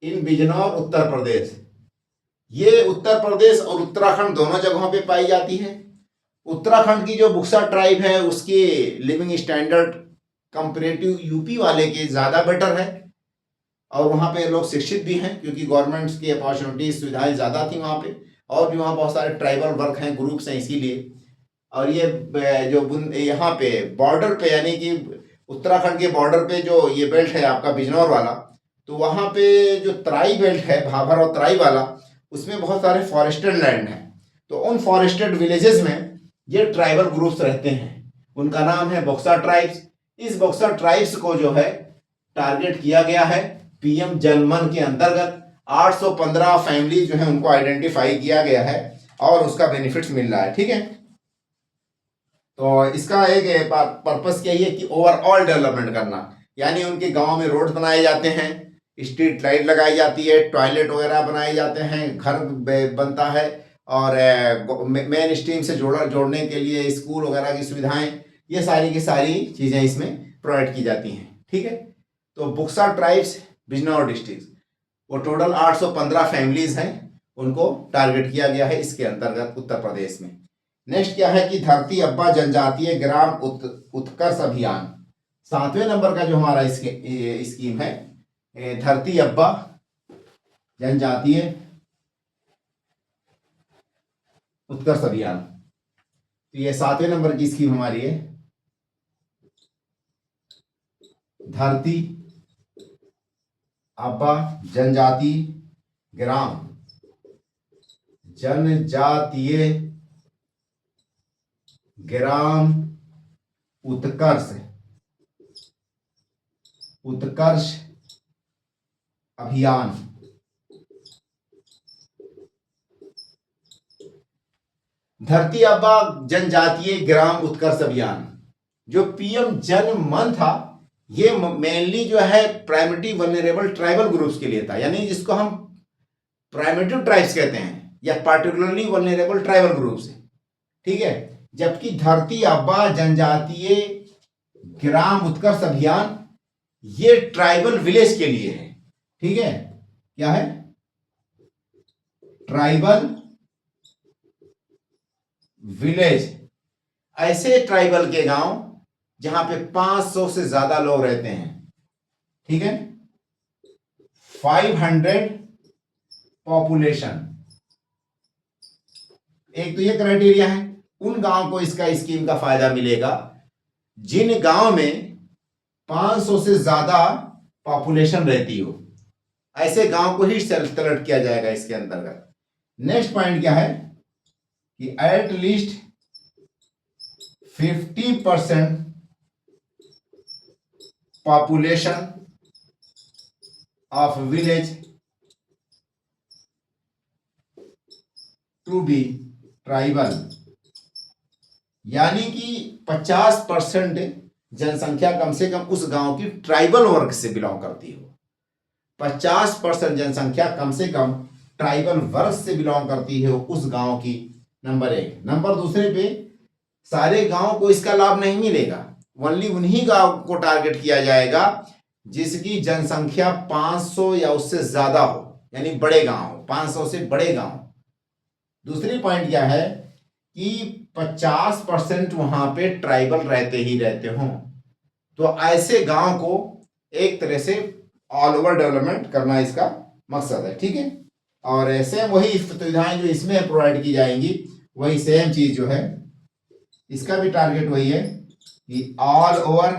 इन बिजनौर उत्तर प्रदेश। ये उत्तर प्रदेश और उत्तराखंड दोनों जगहों पे पाई जाती है। उत्तराखंड की जो बुक्सा ट्राइब है उसकी लिविंग स्टैंडर्ड कंपेरेटिव यूपी वाले के ज़्यादा बेटर है और वहाँ पे लोग शिक्षित भी हैं क्योंकि गवर्नमेंट्स की अपॉर्चुनिटी सुविधाएं ज़्यादा थी वहाँ पे। और भी वहाँ बहुत सारे ट्राइबल वर्क हैं, ग्रुप्स हैं इसीलिए। और ये जो यहाँ पे बॉर्डर पे यानी कि उत्तराखंड के बॉर्डर पे जो ये बेल्ट है आपका बिजनौर वाला, तो वहाँ पे जो तराई बेल्ट है भाभर और तराई वाला, उसमें बहुत सारे फॉरेस्टेड लैंड हैं। तो उन फॉरेस्टेड विलेजेस में ये ट्राइबल ग्रुप्स रहते हैं, उनका नाम है बक्सा ट्राइब्स। इस बक्सा ट्राइब्स को जो है टारगेट किया गया है पीएम जनमन के अंतर्गत। 815 फैमिली जो है उनको आइडेंटिफाई किया गया है और उसका बेनिफिट्स मिल रहा है। ठीक है, तो इसका एक पर्पस क्या है कि ओवरऑल डेवलपमेंट करना, यानी उनके गांव में रोड बनाए जाते हैं, स्ट्रीट लाइट लगाई जाती है, टॉयलेट वगैरह बनाए जाते हैं, घर बनता है और मेन स्ट्रीम से जोड़ने के लिए स्कूल वगैरह की सुविधाएं, ये सारी की सारी चीज़ें इसमें प्रोवाइड की जाती हैं। ठीक है, तो बुक्सा ट्राइब्स बिजनौर डिस्ट्रिक्ट, वो टोटल 815 फैमिलीज हैं, उनको टारगेट किया गया है इसके अंतर्गत उत्तर प्रदेश में। नेक्स्ट क्या है कि धरती अब्बा जनजातीय ग्राम उत्कर्ष अभियान। 7वें नंबर का जो हमारा स्कीम है धरती अब्बा जनजातीय उत्कर्ष अभियान। तो ये 7वें नंबर की स्कीम हमारी है धरती अब्बा जनजातीय ग्राम उत्कर्ष अभियान। धरती आबा जनजातीय ग्राम उत्कर्ष अभियान, जो पीएम जन मन था, ये मेनली जो है प्राइमरी वल्नरेबल ट्राइबल ग्रुप्स के लिए था, यानी जिसको हम प्राइमेटिव ट्राइब्स कहते हैं या पार्टिकुलरली वल्नरेबल ट्राइबल ग्रुप्स, ठीक है। जबकि धरती आबा जनजातीय ग्राम उत्कर्ष अभियान ये ट्राइबल विलेज के लिए है, ठीक है। क्या है? ट्राइबल विलेज, ऐसे ट्राइबल के गांव जहां पे 500 से ज्यादा लोग रहते हैं, ठीक है। 500 पॉपुलेशन, एक तो ये क्राइटेरिया है। उन गांव को इसका स्कीम का फायदा मिलेगा जिन गांव में 500 से ज्यादा पॉपुलेशन रहती हो, ऐसे गांव को ही सेलेक्ट किया जाएगा इसके अंतर्गत। नेक्स्ट पॉइंट क्या है कि at least 50% population of village to be tribal, यानी कि 50% जनसंख्या कम से कम उस गांव की ट्राइबल वर्ग से बिलोंग करती हो। 50% जनसंख्या कम से कम ट्राइबल वर्ग से बिलोंग करती है उस गांव की, नंबर एक। नंबर दूसरे पे सारे गांव को इसका लाभ नहीं मिलेगा, ओनली उन्हीं गांव को टारगेट किया जाएगा जिसकी जनसंख्या 500 या उससे ज्यादा हो, यानी बड़े गांव, 500 से बड़े गांव। दूसरी पॉइंट क्या है कि 50% वहां पे ट्राइबल रहते ही रहते हों, तो ऐसे गांव को एक तरह से ऑल ओवर डेवलपमेंट करना इसका मकसद है, ठीक है। और सेम वही सुविधाएं जो इसमें प्रोवाइड की जाएंगी, वही सेम चीज जो है इसका भी टारगेट वही है कि all over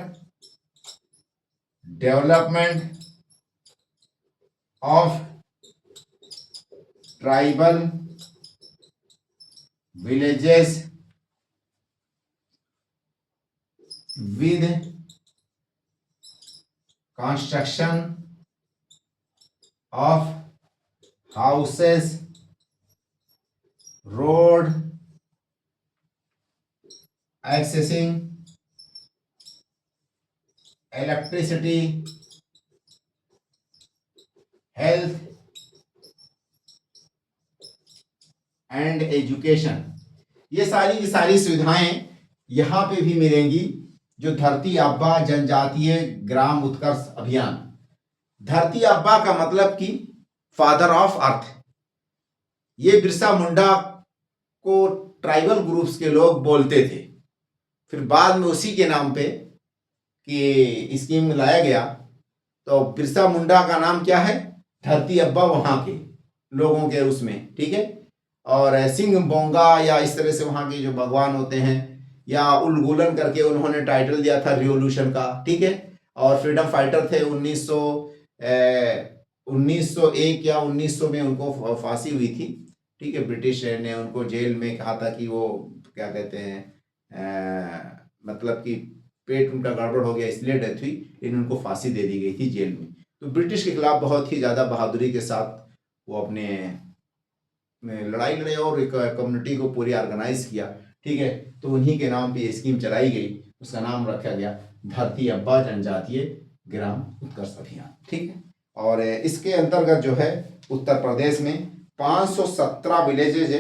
development of tribal villages with construction of houses, road, accessing electricity, health and education, ये सारी की सारी सुविधाएं यहां पे भी मिलेंगी जो धरती आबा जनजातीय ग्राम उत्कर्ष अभियान। धरती आबा का मतलब कि फादर ऑफ अर्थ, ये बिरसा मुंडा को ट्राइबल ग्रुप्स के लोग बोलते थे, फिर बाद में उसी के नाम पे कि स्कीम लाया गया, तो बिरसा मुंडा का नाम क्या है? धरती आबा वहां के लोगों के उसमें, ठीक है। और सिंह बोंगा या इस तरह से वहाँ के जो भगवान होते हैं, या उलगुलन करके उन्होंने टाइटल दिया था रिवॉल्यूशन का, ठीक है। और फ्रीडम फाइटर थे, 1901 या 1900 में उनको फांसी हुई थी, ठीक है। ब्रिटिश ने उनको जेल में कहा था कि वो क्या कहते हैं, मतलब कि पेट उनका गड़बड़ हो गया इसलिए डेथ हुई, लेकिन उनको फांसी दे दी गई थी जेल में। तो ब्रिटिश के खिलाफ बहुत ही ज़्यादा बहादुरी के साथ वो अपने में लड़ाई लड़े और एक कम्युनिटी को पूरी ऑर्गेनाइज किया, ठीक है। तो उन्हीं के नाम पे स्कीम चलाई गई, उसका नाम रखा गया धरती आबा जनजातीय ग्राम उत्कर्ष अभियान, ठीक है। और इसके अंतर्गत जो है उत्तर प्रदेश में 517 विलेजेज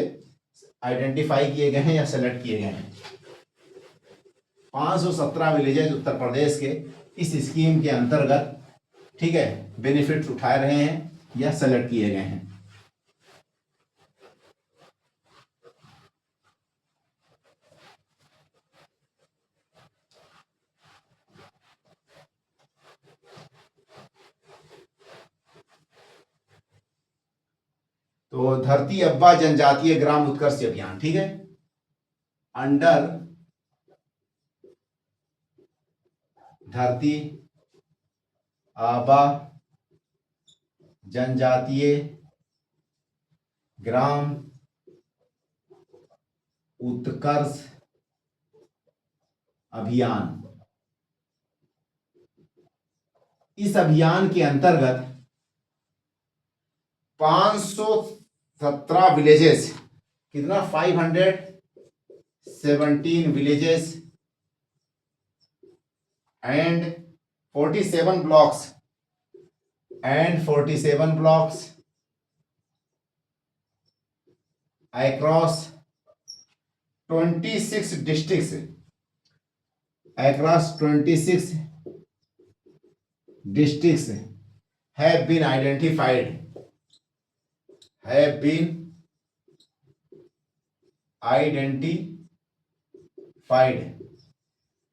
आइडेंटिफाई किए गए हैं या सेलेक्ट किए गए हैं। 517 विलेजेज उत्तर प्रदेश के इस स्कीम के अंतर्गत, ठीक है, बेनिफिट उठा रहे हैं या सेलेक्ट किए गए हैं। तो धरती आबा जनजातीय ग्राम उत्कर्ष अभियान, ठीक है, अंडर धरती आबा जनजातीय ग्राम उत्कर्ष अभियान। इस अभियान के अंतर्गत 517 विलेजेस, कितना 517 villages and 47 blocks across 26 districts, have been identified.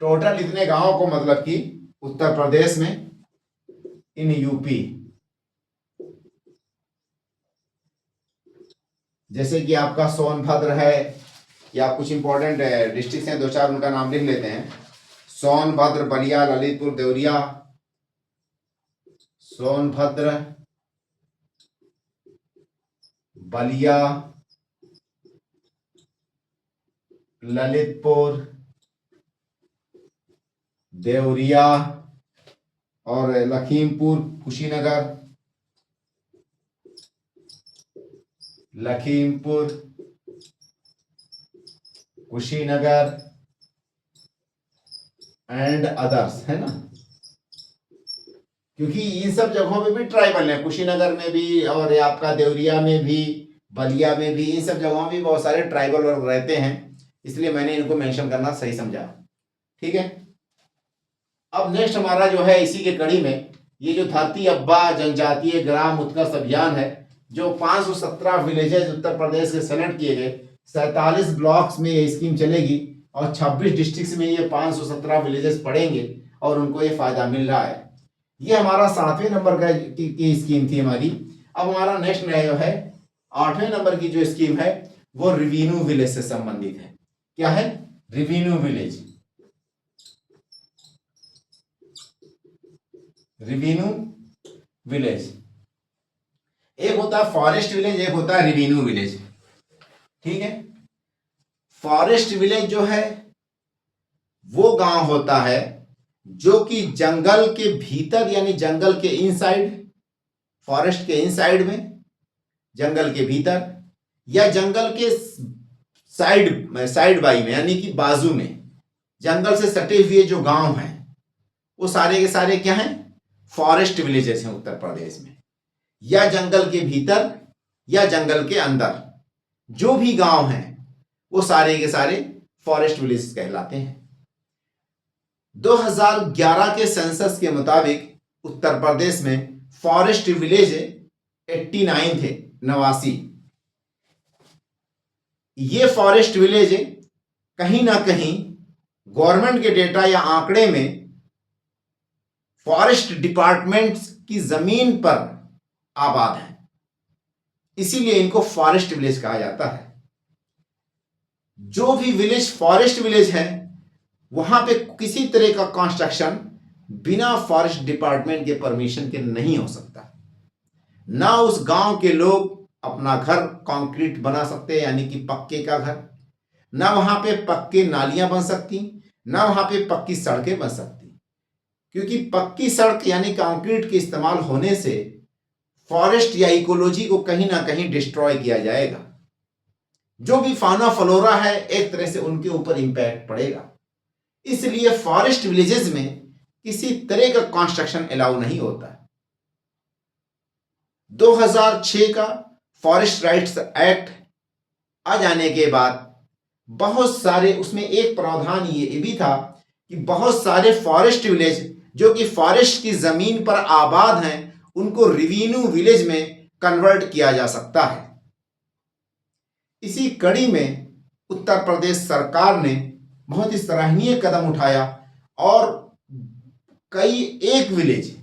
Total इतने गांवों को मतलब कि उत्तर प्रदेश में इन यूपी, जैसे कि आपका सोनभद्र है या कुछ इंपॉर्टेंट डिस्ट्रिक्ट हैं, 2-4 उनका नाम लिख लेते हैं। सोनभद्र, बलिया, ललितपुर, देवरिया, सोनभद्र, बलिया, ललितपुर, देवरिया और लखीमपुर, कुशीनगर एंड अदर्स, है ना, क्योंकि इन सब जगहों पे भी ट्राइबल है, कुशीनगर में भी और आपका देवरिया में भी, बलिया में भी, इन सब जगहों में भी बहुत सारे ट्राइबल लोग रहते हैं, इसलिए मैंने इनको मेंशन करना सही समझा। ठीक है, अब नेक्स्ट हमारा जो है इसी के कड़ी में ये जो धरती अब्बा जनजातीय ग्राम उत्कर्ष अभियान है, जो 517 विलेजेस उत्तर प्रदेश के सेलेक्ट किए गए, 47 ब्लॉक्स में ये स्कीम चलेगी और 26 डिस्ट्रिक्ट्स में ये 517 विलेजेस पड़ेंगे और उनको ये फायदा मिल रहा है। ये हमारा 7वें नंबर का की स्कीम थी हमारी। अब हमारा नेक्स्ट जो है 8वें नंबर की जो स्कीम है वो रेवेन्यू विलेज से संबंधित है। क्या है? Revenue village. एक होता है फॉरेस्ट विलेज, एक होता है रेवेन्यू विलेज। ठीक है, फॉरेस्ट विलेज जो है वो गांव होता है जो कि जंगल के भीतर यानी जंगल के इनसाइड, फॉरेस्ट के इनसाइड में, जंगल के भीतर या जंगल के साइड बाई में यानी कि बाजू में, जंगल से सटे हुए जो गांव हैं वो सारे के सारे क्या हैं? फॉरेस्ट विलेजेस हैं उत्तर प्रदेश में। या जंगल के भीतर या जंगल के अंदर जो भी गांव हैं वो सारे के सारे फॉरेस्ट विलेजेस कहलाते हैं। 2011 के सेंसस के मुताबिक उत्तर प्रदेश में फॉरेस्ट विलेज 89 थे, 89। ये फॉरेस्ट विलेज कहीं ना कहीं गवर्नमेंट के डेटा या आंकड़े में फॉरेस्ट डिपार्टमेंट्स की जमीन पर आबाद है, इसीलिए इनको फॉरेस्ट विलेज कहा जाता है। जो भी विलेज फॉरेस्ट विलेज है वहां पे किसी तरह का कंस्ट्रक्शन बिना फॉरेस्ट डिपार्टमेंट के परमिशन के नहीं हो सकता। ना उस गांव के लोग अपना घर कंक्रीट बना सकते यानी कि पक्के का घर, ना वहां पे पक्के नालियां बन सकती, ना वहां पे पक्की सड़कें बन सकती, क्योंकि पक्की सड़क यानी कंक्रीट के इस्तेमाल होने से फॉरेस्ट या इकोलॉजी को कहीं ना कहीं डिस्ट्रॉय किया जाएगा। जो भी फाना फ्लोरा है एक तरह से उनके ऊपर इंपैक्ट पड़ेगा। इसलिए फॉरेस्ट विलेजेस में किसी तरह का कंस्ट्रक्शन अलाउ नहीं होता है। 2006 का फॉरेस्ट राइट्स एक्ट आ जाने के बाद बहुत सारे, उसमें एक प्रावधान ये भी था कि बहुत सारे फॉरेस्ट विलेज जो कि फॉरेस्ट की जमीन पर आबाद हैं उनको रेवेन्यू विलेज में कन्वर्ट किया जा सकता है। इसी कड़ी में उत्तर प्रदेश सरकार ने बहुत ही सराहनीय कदम उठाया और कई एक विलेज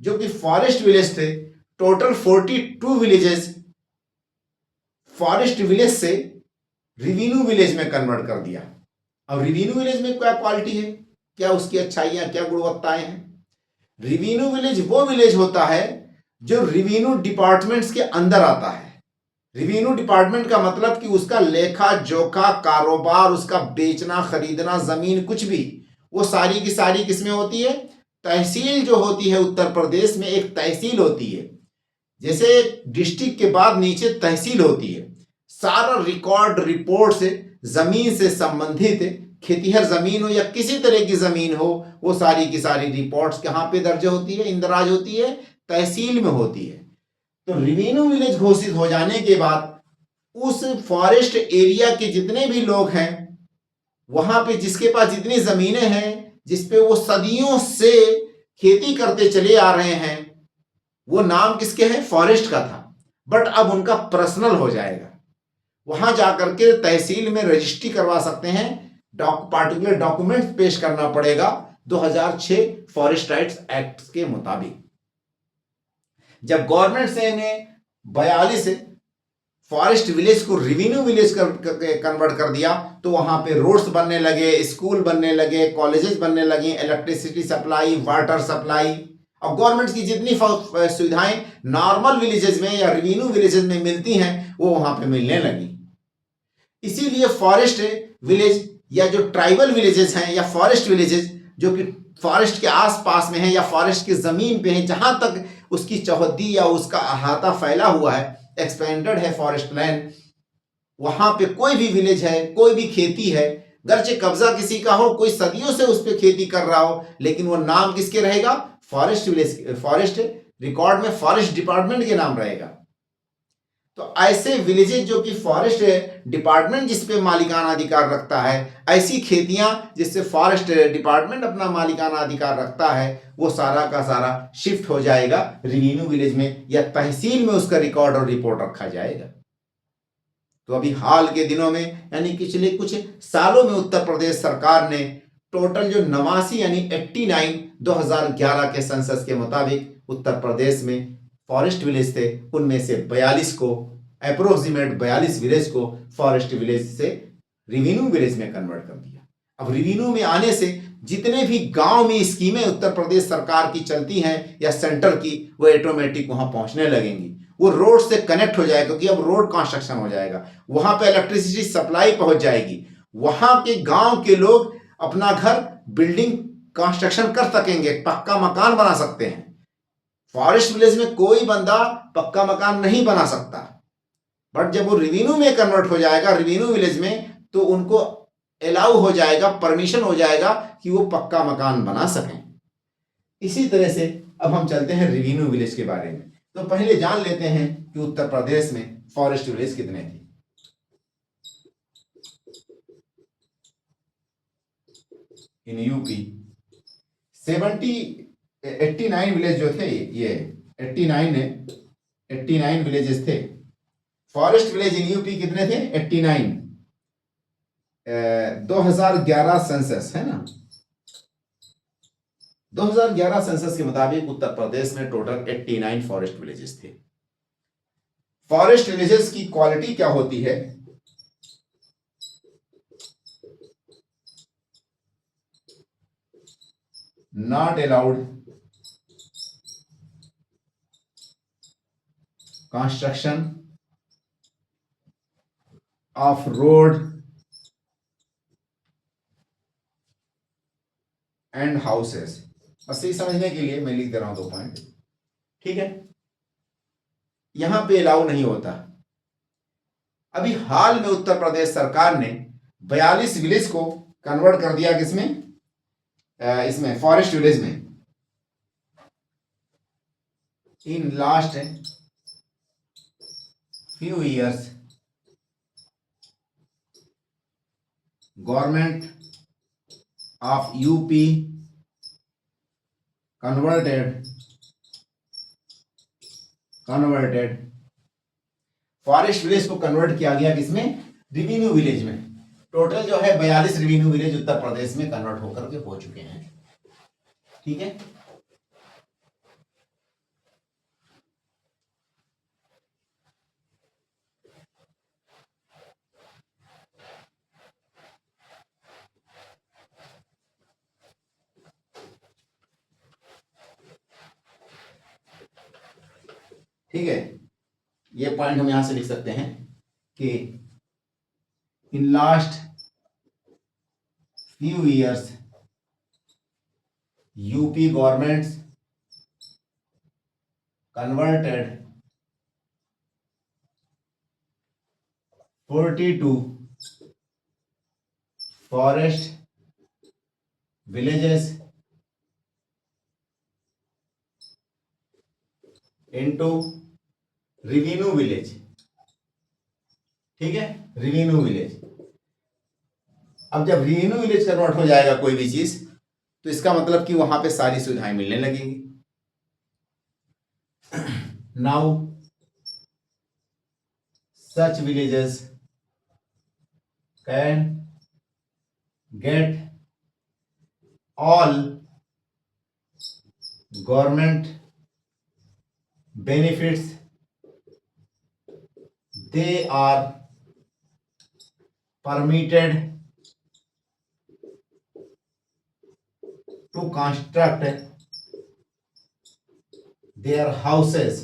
जो कि फॉरेस्ट विलेज थे, टोटल 42 विलेजेस फॉरेस्ट विलेज से रेवेन्यू विलेज में कन्वर्ट कर दिया। अब रेवेन्यू विलेज में क्या क्वालिटी है, क्या उसकी अच्छाइयां, क्या गुणवत्ताएं हैं? रेवेन्यू विलेज वो विलेज होता है जो रेवेन्यू डिपार्टमेंट्स के अंदर आता है। रेवेन्यू डिपार्टमेंट का मतलब कि उसका लेखा जोखा, कारोबार, उसका बेचना खरीदना, जमीन, कुछ भी, वो सारी की सारी किसमें होती है? तहसील जो होती है उत्तर प्रदेश में, एक तहसील होती है जैसे डिस्ट्रिक्ट के बाद नीचे तहसील होती है, सारा रिकॉर्ड रिपोर्ट से जमीन से संबंधित, खेतिहर जमीन हो या किसी तरह की जमीन हो, वो सारी की सारी रिपोर्ट्स कहाँ पे दर्ज होती है, इंदराज होती है, तहसील में होती है। तो रेवेन्यू विलेज घोषित हो जाने के बाद उस फॉरेस्ट एरिया के जितने भी लोग हैं, वहां पे जिसके पास जितनी जमीनें हैं, जिसपे वो सदियों से खेती करते चले आ रहे हैं, वो नाम किसके है, फॉरेस्ट का था, बट अब उनका पर्सनल हो जाएगा। वहां जाकर के तहसील में रजिस्ट्री करवा सकते हैं, पार्टिकुलर डॉक्यूमेंट्स पेश करना पड़ेगा 2006 फॉरेस्ट राइट्स एक्ट के मुताबिक। जब गवर्नमेंट से ने 42 फॉरेस्ट विलेज को रेवेन्यू विलेज कन्वर्ट कर दिया, तो वहां पे रोड्स बनने लगे, स्कूल बनने लगे, कॉलेजेस बनने लगे, इलेक्ट्रिसिटी सप्लाई, वाटर सप्लाई, और गवर्नमेंट की जितनी सुविधाएं नॉर्मल विलेजेस में या रेवेन्यू विलेजेस में मिलती हैं, वो वहां पे मिलने लगी। इसीलिए फॉरेस्ट विलेज या जो ट्राइबल विलेजेस हैं या फॉरेस्ट विलेजेस जो कि फॉरेस्ट के आसपास में है या फॉरेस्ट की जमीन पे है, जहां तक उसकी चौहद्दी या उसका अहाता फैला हुआ है, एक्सपेंडेड है फॉरेस्ट लैंड, वहां पे कोई भी विलेज है, कोई भी खेती है, गरचे कब्जा किसी का हो, कोई सदियों से उस पर खेती कर रहा हो, लेकिन वो नाम किसके रहेगा, फॉरेस्ट विलेज, फॉरेस्ट रिकॉर्ड में फॉरेस्ट डिपार्टमेंट के नाम रहेगा। तो ऐसे विलेजेस जो कि फॉरेस्ट डिपार्टमेंट जिस पे मालिकाना अधिकार रखता है, ऐसी खेतियां जिससे फॉरेस्ट डिपार्टमेंट अपना मालिकाना अधिकार रखता है, वो सारा का सारा शिफ्ट हो जाएगा रेवेन्यू विलेज में या तहसील में, उसका रिकॉर्ड और रिपोर्ट रखा जाएगा। तो अभी हाल के दिनों में यानी पिछले कुछ सालों में उत्तर प्रदेश सरकार ने टोटल जो 89 यानी 89 2011 के सेंसस के मुताबिक उत्तर प्रदेश में फॉरेस्ट विलेज थे, उनमें से 42 को, अप्रोक्सीमेट 42 विलेज को फॉरेस्ट विलेज से रेवेन्यू विलेज में कन्वर्ट कर दिया। अब रेवेन्यू में आने से जितने भी गांव में स्कीमें उत्तर प्रदेश सरकार की चलती हैं या सेंटर की, वो ऑटोमेटिक वहां पहुंचने लगेंगी, वो रोड से कनेक्ट हो जाएगा, क्योंकि अब रोड कंस्ट्रक्शन हो जाएगा, वहां पे इलेक्ट्रिसिटी सप्लाई पहुंच जाएगी, वहां के गांव के लोग अपना घर बिल्डिंग कंस्ट्रक्शन कर सकेंगे, पक्का मकान बना सकते हैं। फॉरेस्ट विलेज में कोई बंदा पक्का मकान नहीं बना सकता, बट जब वो रेवेन्यू में कन्वर्ट हो जाएगा, रेवेन्यू विलेज में, तो उनको अलाउ हो जाएगा, परमिशन हो जाएगा कि वो पक्का मकान बना सकें। इसी तरह से अब हम चलते हैं रेवेन्यू विलेज के बारे में। तो पहले जान लेते हैं कि उत्तर प्रदेश में फॉरेस्ट विलेज कितने थे। इन यूपी 89 विलेज जो थे, ये 89 विलेजेस थे। फॉरेस्ट विलेज इन यूपी कितने थे, 89। 2011 सेंसस है ना, 2011 सेंसस के मुताबिक उत्तर प्रदेश में टोटल 89 फॉरेस्ट विलेजेस थे। फॉरेस्ट विलेजेस की क्वालिटी क्या होती है, not allowed construction of road and houses. बस ये समझने के लिए मैं लिख दे रहा हूं 2 पॉइंट, ठीक है। यहां पे अलाउ नहीं होता। अभी हाल में उत्तर प्रदेश सरकार ने 42 विलेज को कन्वर्ट कर दिया, किसमें, इसमें फॉरेस्ट विलेज में। In last few years government of UP converted forest village को कन्वर्ट किया गया किसमें, रेवेन्यू विलेज में। टोटल जो है 42 रेवेन्यू विलेज उत्तर प्रदेश में कन्वर्ट होकर के हो चुके हैं, ठीक है। ठीक है, ये पॉइंट हम यहां से लिख सकते हैं कि in last few years UP governments converted 42 forest villages into revenue village. ठीक है, रिवेन्यू विलेज। अब जब रिवेन्यू विलेज कन्वर्ट हो जाएगा कोई भी चीज, तो इसका मतलब कि वहां पे सारी सुविधाएं मिलने लगेंगी। Now such villages can get all government benefits they are permitted to construct their houses।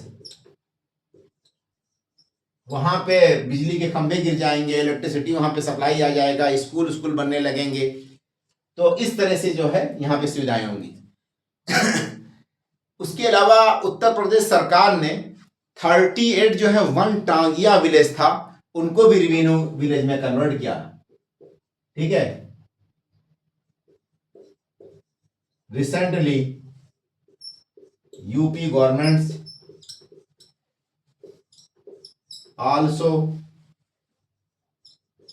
वहां पे बिजली के खंभे गिर जाएंगे, इलेक्ट्रिसिटी वहां पे सप्लाई आ जाएगा, स्कूल बनने लगेंगे। तो इस तरह से जो है यहाँ पे सुविधाएं होंगी। उसके अलावा उत्तर प्रदेश सरकार ने 38 जो है वन टांगिया विलेज था, उनको भी रिवेन्यू विलेज में कन्वर्ट किया। ठीक है, recently UP governments also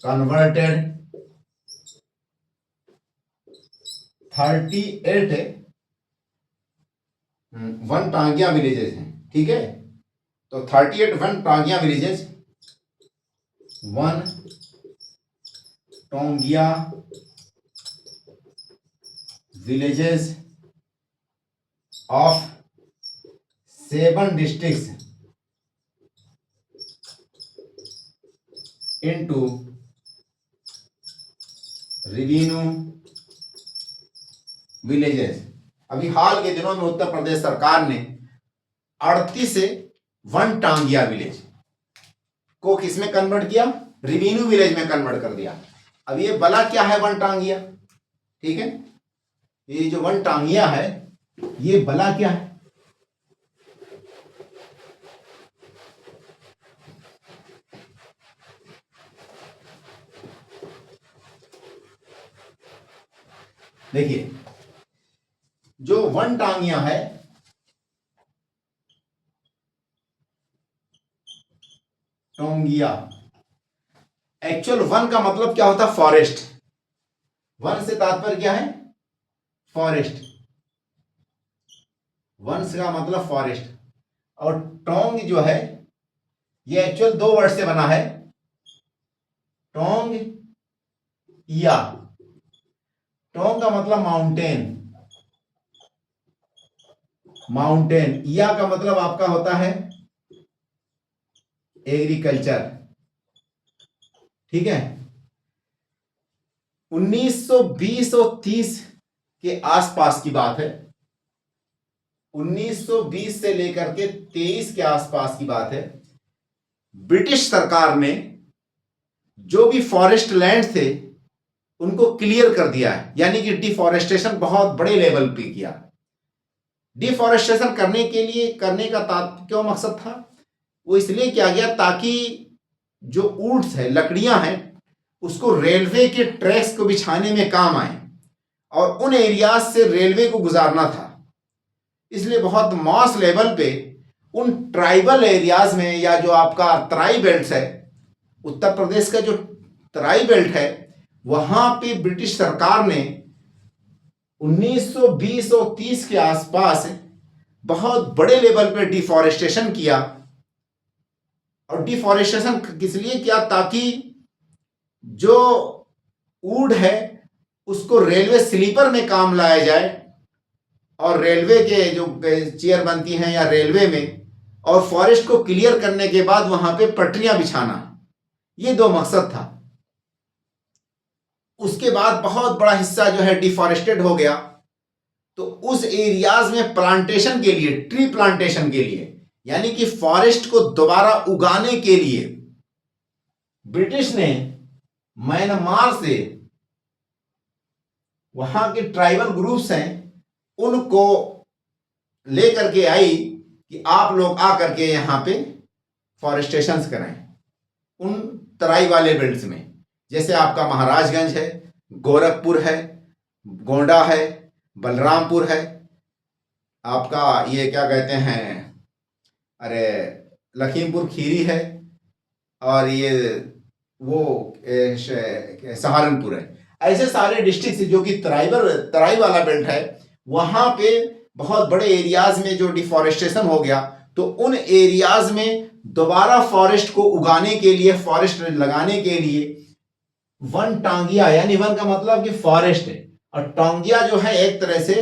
converted 38 Van Tangia villages हैं। ठीक है, तो 38 Van Tangia villages, Van Tongia villages of 7 districts into revenue villages. अभी हाल के दिनों में उत्तर प्रदेश सरकार ने 38 वन टांगिया विलेज को किसमें कन्वर्ट किया? रिवेन्यू विलेज में कन्वर्ट कर दिया। अब ये बला क्या है वन टांगिया? ठीक है, ये जो वन टांगिया है ये बला क्या है? देखिए, जो वन टांगिया है टोंगिया, एक्चुअल वन का मतलब क्या होता है? फॉरेस्ट। वन से तात्पर्य क्या है? फॉरेस्ट। वन का मतलब फॉरेस्ट। और टोंग जो है ये एक्चुअल 2 वर्ड से बना है, टोंग या। टोंग का मतलब माउंटेन, माउंटेन। या का मतलब आपका होता है एग्रीकल्चर। ठीक है, 1920 और 30 के आसपास की बात है। 1920 से लेकर के 23 के आसपास की बात है। ब्रिटिश सरकार ने जो भी फॉरेस्ट लैंड थे उनको क्लियर कर दिया है, यानी कि डिफॉरेस्टेशन बहुत बड़े लेवल पे किया। डिफॉरेस्टेशन करने का क्यों मकसद था? वो इसलिए किया गया ताकि जो वुड्स है, लकड़ियां हैं, उसको रेलवे के ट्रैक्स को बिछाने में काम आए, और उन एरियाज से रेलवे को गुजारना था। इसलिए बहुत मास लेवल पे उन ट्राइबल एरियाज में, या जो आपका तराई बेल्ट है, उत्तर प्रदेश का जो तराई बेल्ट है, वहां पे ब्रिटिश सरकार ने 1920 और 30 के आसपास बहुत बड़े लेवल पे डिफॉरेस्टेशन किया। और डिफॉरेस्टेशन किस लिए किया? ताकि जो वुड है उसको रेलवे स्लीपर में काम लाया जाए, और रेलवे के जो चेयर बनती हैं या रेलवे में, और फॉरेस्ट को क्लियर करने के बाद वहां पे पटरियां बिछाना, ये 2 मकसद था। उसके बाद बहुत बड़ा हिस्सा जो है डिफॉरेस्टेड हो गया, तो उस एरियाज में प्लांटेशन के लिए, ट्री प्लांटेशन के लिए, यानी कि फॉरेस्ट को दोबारा उगाने के लिए ब्रिटिश ने म्यांमार से वहां के ट्राइबल ग्रुप्स हैं उनको लेकर के आई कि आप लोग आकर के यहां पे फॉरेस्टेशन कराएं। उन तराई वाले बेल्ट में, जैसे आपका महाराजगंज है, गोरखपुर है, गोंडा है, बलरामपुर है, आपका ये क्या कहते हैं, अरे लखीमपुर खीरी है, और ये वो सहारनपुर है। ऐसे सारे डिस्ट्रिक्ट जो कि तराई वाला बेल्ट है, वहां पे बहुत बड़े एरियाज में जो डिफॉरेस्टेशन हो गया, तो उन एरियाज में दोबारा फॉरेस्ट को उगाने के लिए, फॉरेस्ट लगाने के लिए वन टांगिया, यानी वन का मतलब कि फॉरेस्ट है, और टांगिया जो है एक तरह से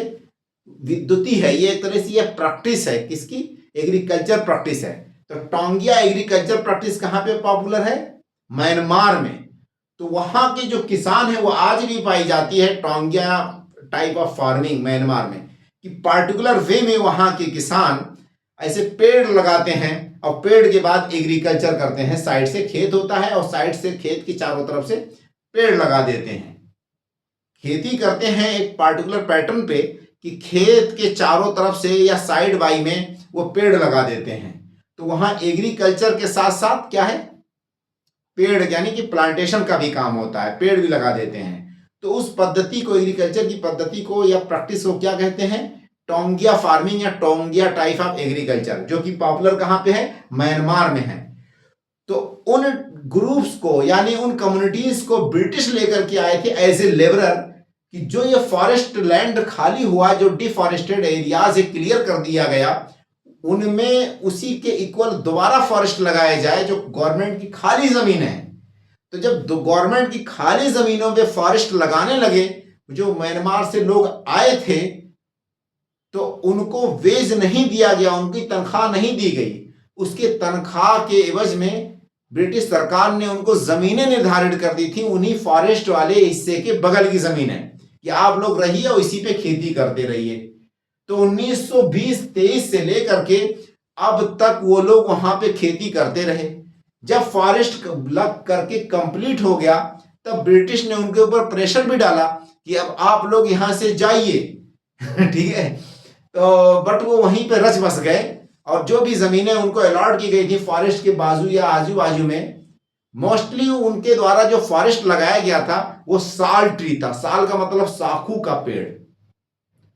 विद्युती है, ये एक तरह से ये प्रैक्टिस है, किसकी, एग्रीकल्चर प्रैक्टिस है। तो टांगिया एग्रीकल्चर प्रैक्टिस कहां पे पॉपुलर है, म्यांमार में। तो वहां के जो किसान है वो आज भी पाई जाती है टांगिया टाइप ऑफ फार्मिंग म्यांमार में, कि पार्टिकुलर वे में वहां के किसान ऐसे पेड़ लगाते हैं और पेड़ के बाद एग्रीकल्चर करते हैं। साइड से खेत होता है और साइड से खेत की चारों तरफ से पेड़ लगा देते हैं, खेती करते हैं एक पार्टिकुलर पैटर्न पे, कि खेत के चारों तरफ से या साइड बाई में वो पेड़ लगा देते हैं। तो वहां एग्रीकल्चर के साथ साथ क्या है, पेड़ यानी कि प्लांटेशन का भी काम होता है, पेड़ भी लगा देते हैं। तो उस पद्धति को, एग्रीकल्चर की पद्धति को या प्रैक्टिस को क्या कहते हैं, टोंगिया फार्मिंग या टोंगिया टाइप ऑफ एग्रीकल्चर, जो कि पॉपुलर कहां पे है, म्यांमार में है। तो उन ग्रुप्स को यानी उन कम्युनिटीज को ब्रिटिश लेकर के आए थे एज ए लेबरर, कि जो ये फॉरेस्ट लैंड खाली हुआ, जो डिफॉरेस्टेड एरियाज क्लियर कर दिया गया, उनमें उसी के इक्वल दोबारा फॉरेस्ट लगाया जाए, जो गवर्नमेंट की खाली जमीन है। तो जब गवर्नमेंट की खाली जमीनों पे फॉरेस्ट लगाने लगे, जो म्यांमार से लोग आए थे, तो उनको वेज नहीं दिया गया, उनकी तनख्वाह नहीं दी गई। उसके तनख्वाह के एवज में ब्रिटिश सरकार ने उनको जमीनें निर्धारित कर दी थी, उन्हीं फॉरेस्ट वाले हिस्से के बगल की जमीन है, कि आप लोग रहिए और इसी पे खेती करते रहिए। तो 1920-23 से लेकर के अब तक वो लोग वहां पे खेती करते रहे। जब फॉरेस्ट लग करके कंप्लीट हो गया, तब ब्रिटिश ने उनके ऊपर प्रेशर भी डाला कि अब आप लोग यहां से जाइए ठीक है। तो बट वो वहीं पे रच बस गए, और जो भी जमीनें उनको अलॉट की गई थी फॉरेस्ट के बाजू या आजू बाजू में, मोस्टली उनके द्वारा जो फॉरेस्ट लगाया गया था वो साल ट्री था। साल का मतलब साखू का पेड़।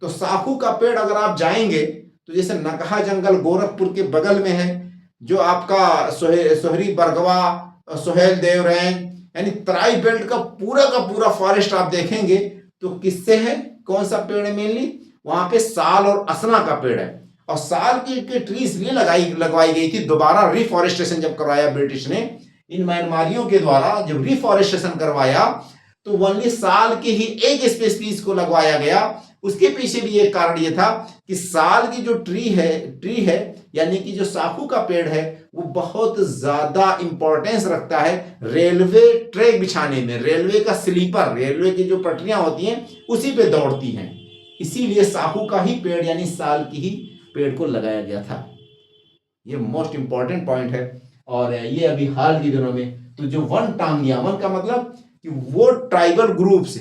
तो साखू का पेड़ अगर आप जाएंगे तो जैसे नकहा जंगल गोरखपुर के बगल में है, जो आपका सोहरी बरगवा, सोहेल देव रेंज, यानी तराई बेल्ट का पूरा फॉरेस्ट आप देखेंगे तो किससे है, कौन सा पेड़ है मेनली, वहां पे साल और असना का पेड़ है। और साल की ट्री इसलिए लगवाई गई थी, दोबारा रिफॉरेस्टेशन जब करवाया ब्रिटिश ने इन म्यांमारियों के द्वारा, जब रिफॉरेस्टेशन करवाया तो ओनली साल की ही एक स्पीसीज को लगवाया गया। उसके पीछे भी एक कारण ये था कि साल की जो ट्री है यानी कि जो साखू का पेड़ है, वो बहुत ज्यादा इंपॉर्टेंस रखता है रेलवे ट्रैक बिछाने में। रेलवे का स्लीपर, रेलवे की जो पटरियां होती हैं उसी पे दौड़ती हैं, इसीलिए साखू का ही पेड़ यानी साल की ही पेड़ को लगाया गया था। ये मोस्ट इंपॉर्टेंट पॉइंट है। और ये अभी हाल के दिनों में तो जो वन टांगिया, वन का मतलब कि वो ट्राइबल ग्रुप्स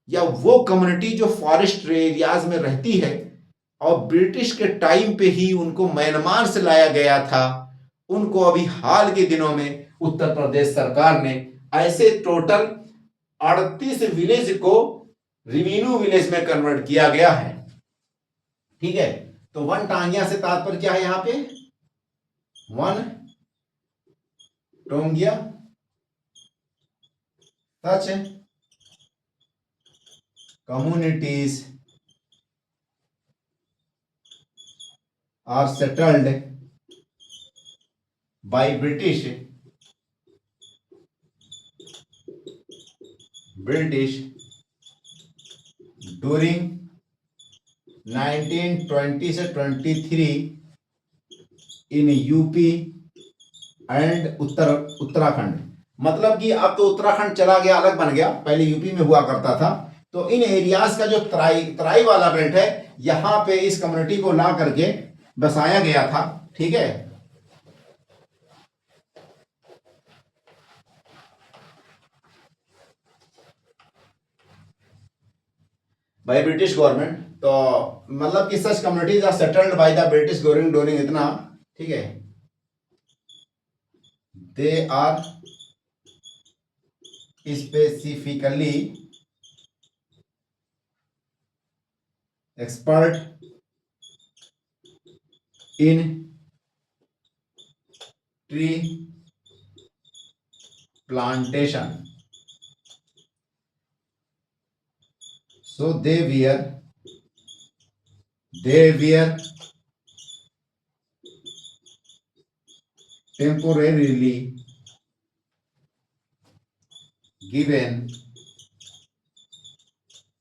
या वो कम्युनिटी जो फॉरेस्ट एरियाज में रहती है, और ब्रिटिश के टाइम पे ही उनको म्यांमार से लाया गया था, उनको अभी हाल के दिनों में उत्तर प्रदेश सरकार ने ऐसे टोटल 38 विलेज को रिवेन्यू विलेज में कन्वर्ट किया गया है। ठीक है। तो वन टांगिया से तात्पर्य क्या है, यहां पे Van Tongiya such communities are settled by British during 1920 से 23 इन यूपी एंड उत्तराखंड। मतलब कि अब तो उत्तराखंड चला गया, अलग बन गया, पहले यूपी में हुआ करता था। तो इन एरियाज का जो तराई वाला बेल्ट है, यहां पे इस कम्युनिटी को ला करके बसाया गया था। ठीक है। By British government. तो मतलब कि such communities are settled by the British government during इतना, ठीक है, they are specifically expert in tree plantation, so they were temporarily given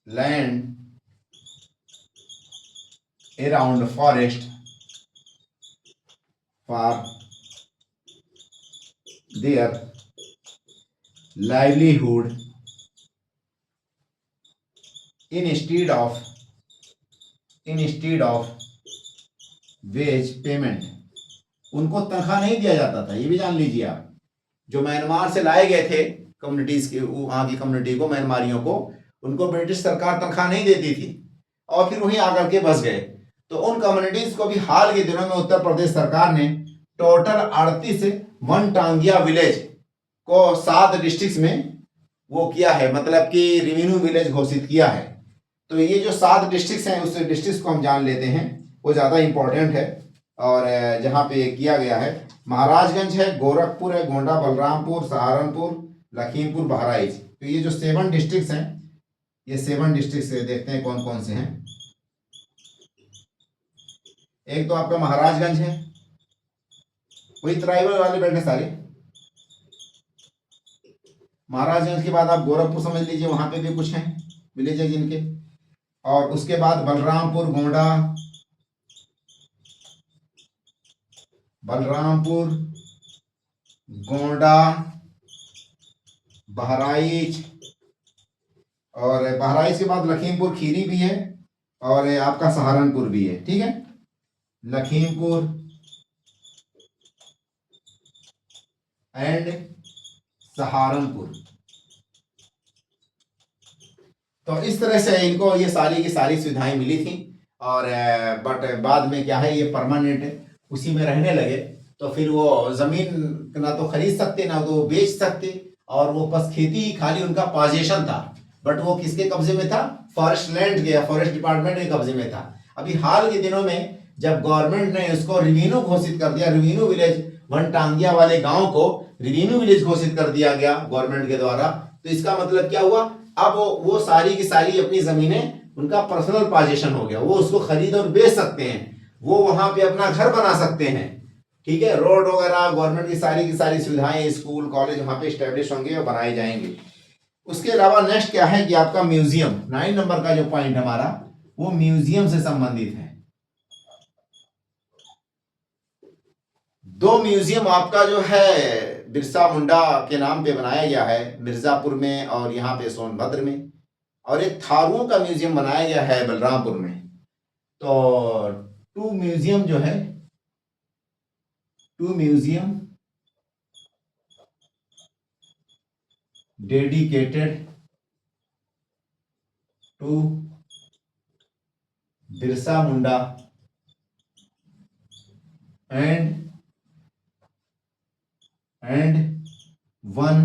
land around forest for their livelihood instead of wage payment. उनको तनख्वाह नहीं दिया जाता था, ये भी जान लीजिए आप। जो म्यांमार से लाए गए थे कम्युनिटीज के, वहां की कम्युनिटी को, म्यांमारियों को, उनको ब्रिटिश सरकार तनख्वाह नहीं देती थी और फिर वहीं आकर के बस गए। तो उन कम्युनिटीज को भी हाल के दिनों में उत्तर प्रदेश सरकार ने टोटल 38 वन टांगिया विलेज को 7 डिस्ट्रिक्ट में वो किया है, मतलब कि रेवेन्यू विलेज घोषित किया है। तो ये जो 7 डिस्ट्रिक्ट हैं उस डिस्ट्रिक्ट को हम जान लेते हैं, वो ज़्यादा इंपॉर्टेंट है। और जहाँ पे किया गया है, महाराजगंज है, गोरखपुर है, गोंडा, बलरामपुर, सहारनपुर, लखीमपुर, बहराइच। तो ये जो 7 डिस्ट्रिक्ट हैं, ये 7 डिस्ट्रिक्ट देखते हैं कौन कौन से हैं। एक तो आपका महाराजगंज है, वही ट्राइबल वाले बैठे सारे। महाराजगंज के बाद आप गोरखपुर समझ लीजिए, वहां पे भी कुछ हैं विलेजेज इनके। और उसके बाद बलरामपुर, गोंडा, बहराइच, और बहराइच के बाद लखीमपुर खीरी भी है, और आपका सहारनपुर भी है। ठीक है, लखीमपुर एंड सहारनपुर। तो इस तरह से इनको ये सारी की सारी सुविधाएं मिली थी। और बट बाद में क्या है, ये परमानेंट उसी में रहने लगे। तो फिर वो जमीन ना तो खरीद सकते ना तो बेच सकते, और वो बस खेती ही खाली उनका पोजीशन था। बट वो किसके कब्जे में था? फॉरेस्ट लैंड के, फॉरेस्ट डिपार्टमेंट के कब्जे में था। अभी हाल के दिनों में जब गवर्नमेंट ने उसको रेवेन्यू घोषित कर दिया, रेवेन्यू विलेज, वन टांगिया वाले गांव को रेवेन्यू विलेज घोषित कर दिया गया गवर्नमेंट के द्वारा। तो इसका मतलब क्या हुआ, अब वो सारी की सारी अपनी जमीनें उनका पर्सनल पोजीशन हो गया। वो उसको खरीद और बेच सकते हैं, वो वहां पे अपना घर बना सकते हैं। ठीक है, रोड वगैरह, गवर्नमेंट की सारी सुविधाएं, स्कूल कॉलेज वहां पे स्टैब्लिश होंगे और बनाए जाएंगे। उसके अलावा नेक्स्ट क्या है कि आपका म्यूजियम, 9 नंबर का जो पॉइंट हमारा, वो म्यूजियम से संबंधित है। 2 म्यूजियम आपका जो है बिरसा मुंडा के नाम पे बनाया गया है, मिर्जापुर में और यहाँ पे सोनभद्र में। और एक थारुओं का म्यूजियम बनाया गया है बलरामपुर में। तो 2 म्यूजियम जो है, 2 museum dedicated to Birsa Munda and one,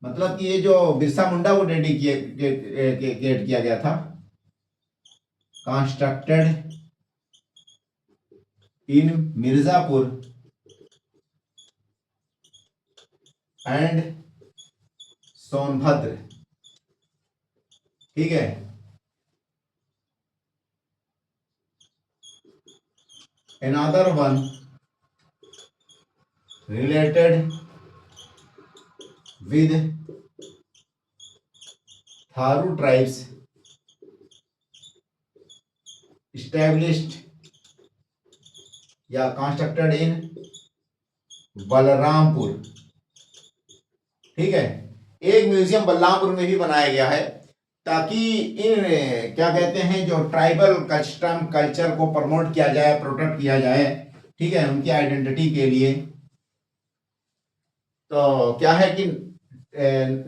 मतलब कि ये जो बिरसा मुंडा को डेडिकेट किया गया था, constructed in Mirzapur and Sonbhadra. ठीक है, another one related with Tharu tribes established या कंस्ट्रक्टेड इन बलरामपुर। ठीक है, एक म्यूजियम बलरामपुर में भी बनाया गया है ताकि इन क्या कहते हैं, जो ट्राइबल कस्टम कल्चर को प्रमोट किया जाए, प्रोटेक्ट किया जाए। ठीक है, उनकी आइडेंटिटी के लिए। तो क्या है कि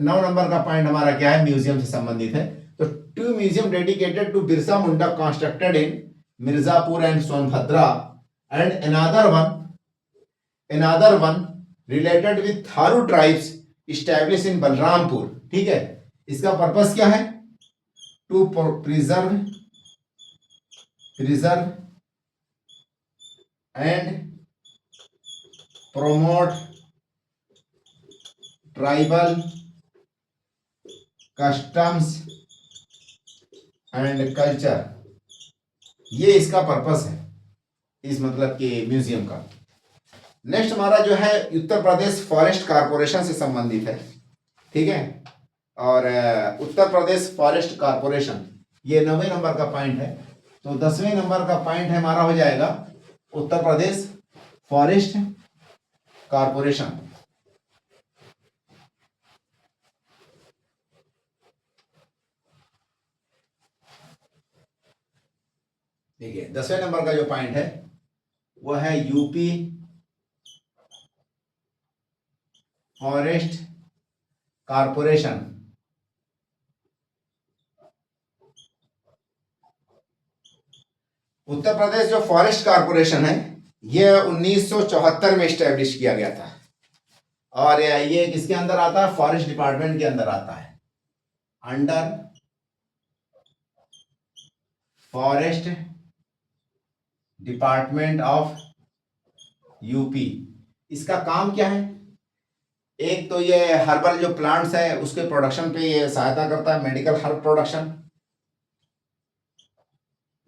9 नंबर का पॉइंट हमारा क्या है, म्यूजियम से संबंधित है। तो 2 museum dedicated to Birsa Munda constructed in Mirzapur and Sonbhadra, and another one related with Tharu tribes establish in Balrampur, ठीक है। इसका पर्पस क्या है? To preserve and promote tribal customs and culture, ये इसका पर्पस है इस मतलब के म्यूजियम का। नेक्स्ट हमारा जो है उत्तर प्रदेश फॉरेस्ट कारपोरेशन से संबंधित है, ठीक है। और उत्तर प्रदेश फॉरेस्ट कारपोरेशन ये 9वें नंबर का पॉइंट है। तो 10वें नंबर का पॉइंट है हमारा हो जाएगा उत्तर प्रदेश फॉरेस्ट कारपोरेशन। देखिए 10वें नंबर का जो पॉइंट है वो है UP forest corporation. Uttar Pradesh जो फॉरेस्ट कारपोरेशन है ये 1974 में स्टैब्लिश किया गया था और ये किसके अंदर आता है? फॉरेस्ट डिपार्टमेंट के अंदर आता है, under forest department of UP. इसका काम क्या है? एक तो ये हर्बल जो प्लांट्स है उसके प्रोडक्शन पे ये सहायता करता है, medical herb production,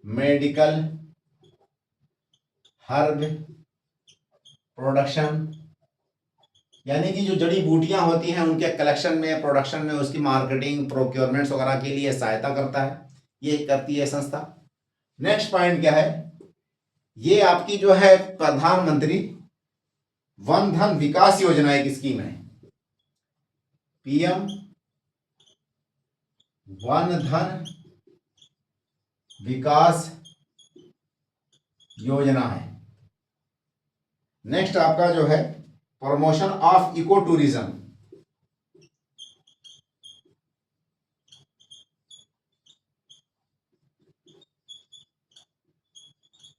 medical herb production, यानी कि जो जड़ी बूटियां होती हैं उनके कलेक्शन में, प्रोडक्शन में, उसकी मार्केटिंग, प्रोक्योरमेंट्स वगैरह के लिए सहायता करता है, ये करती है संस्था। नेक्स्ट पॉइंट क्या है? ये आपकी जो है प्रधानमंत्री वन धन विकास योजना एक स्कीम है, पीएम वन धन विकास योजना है। नेक्स्ट आपका जो है promotion of eco tourism,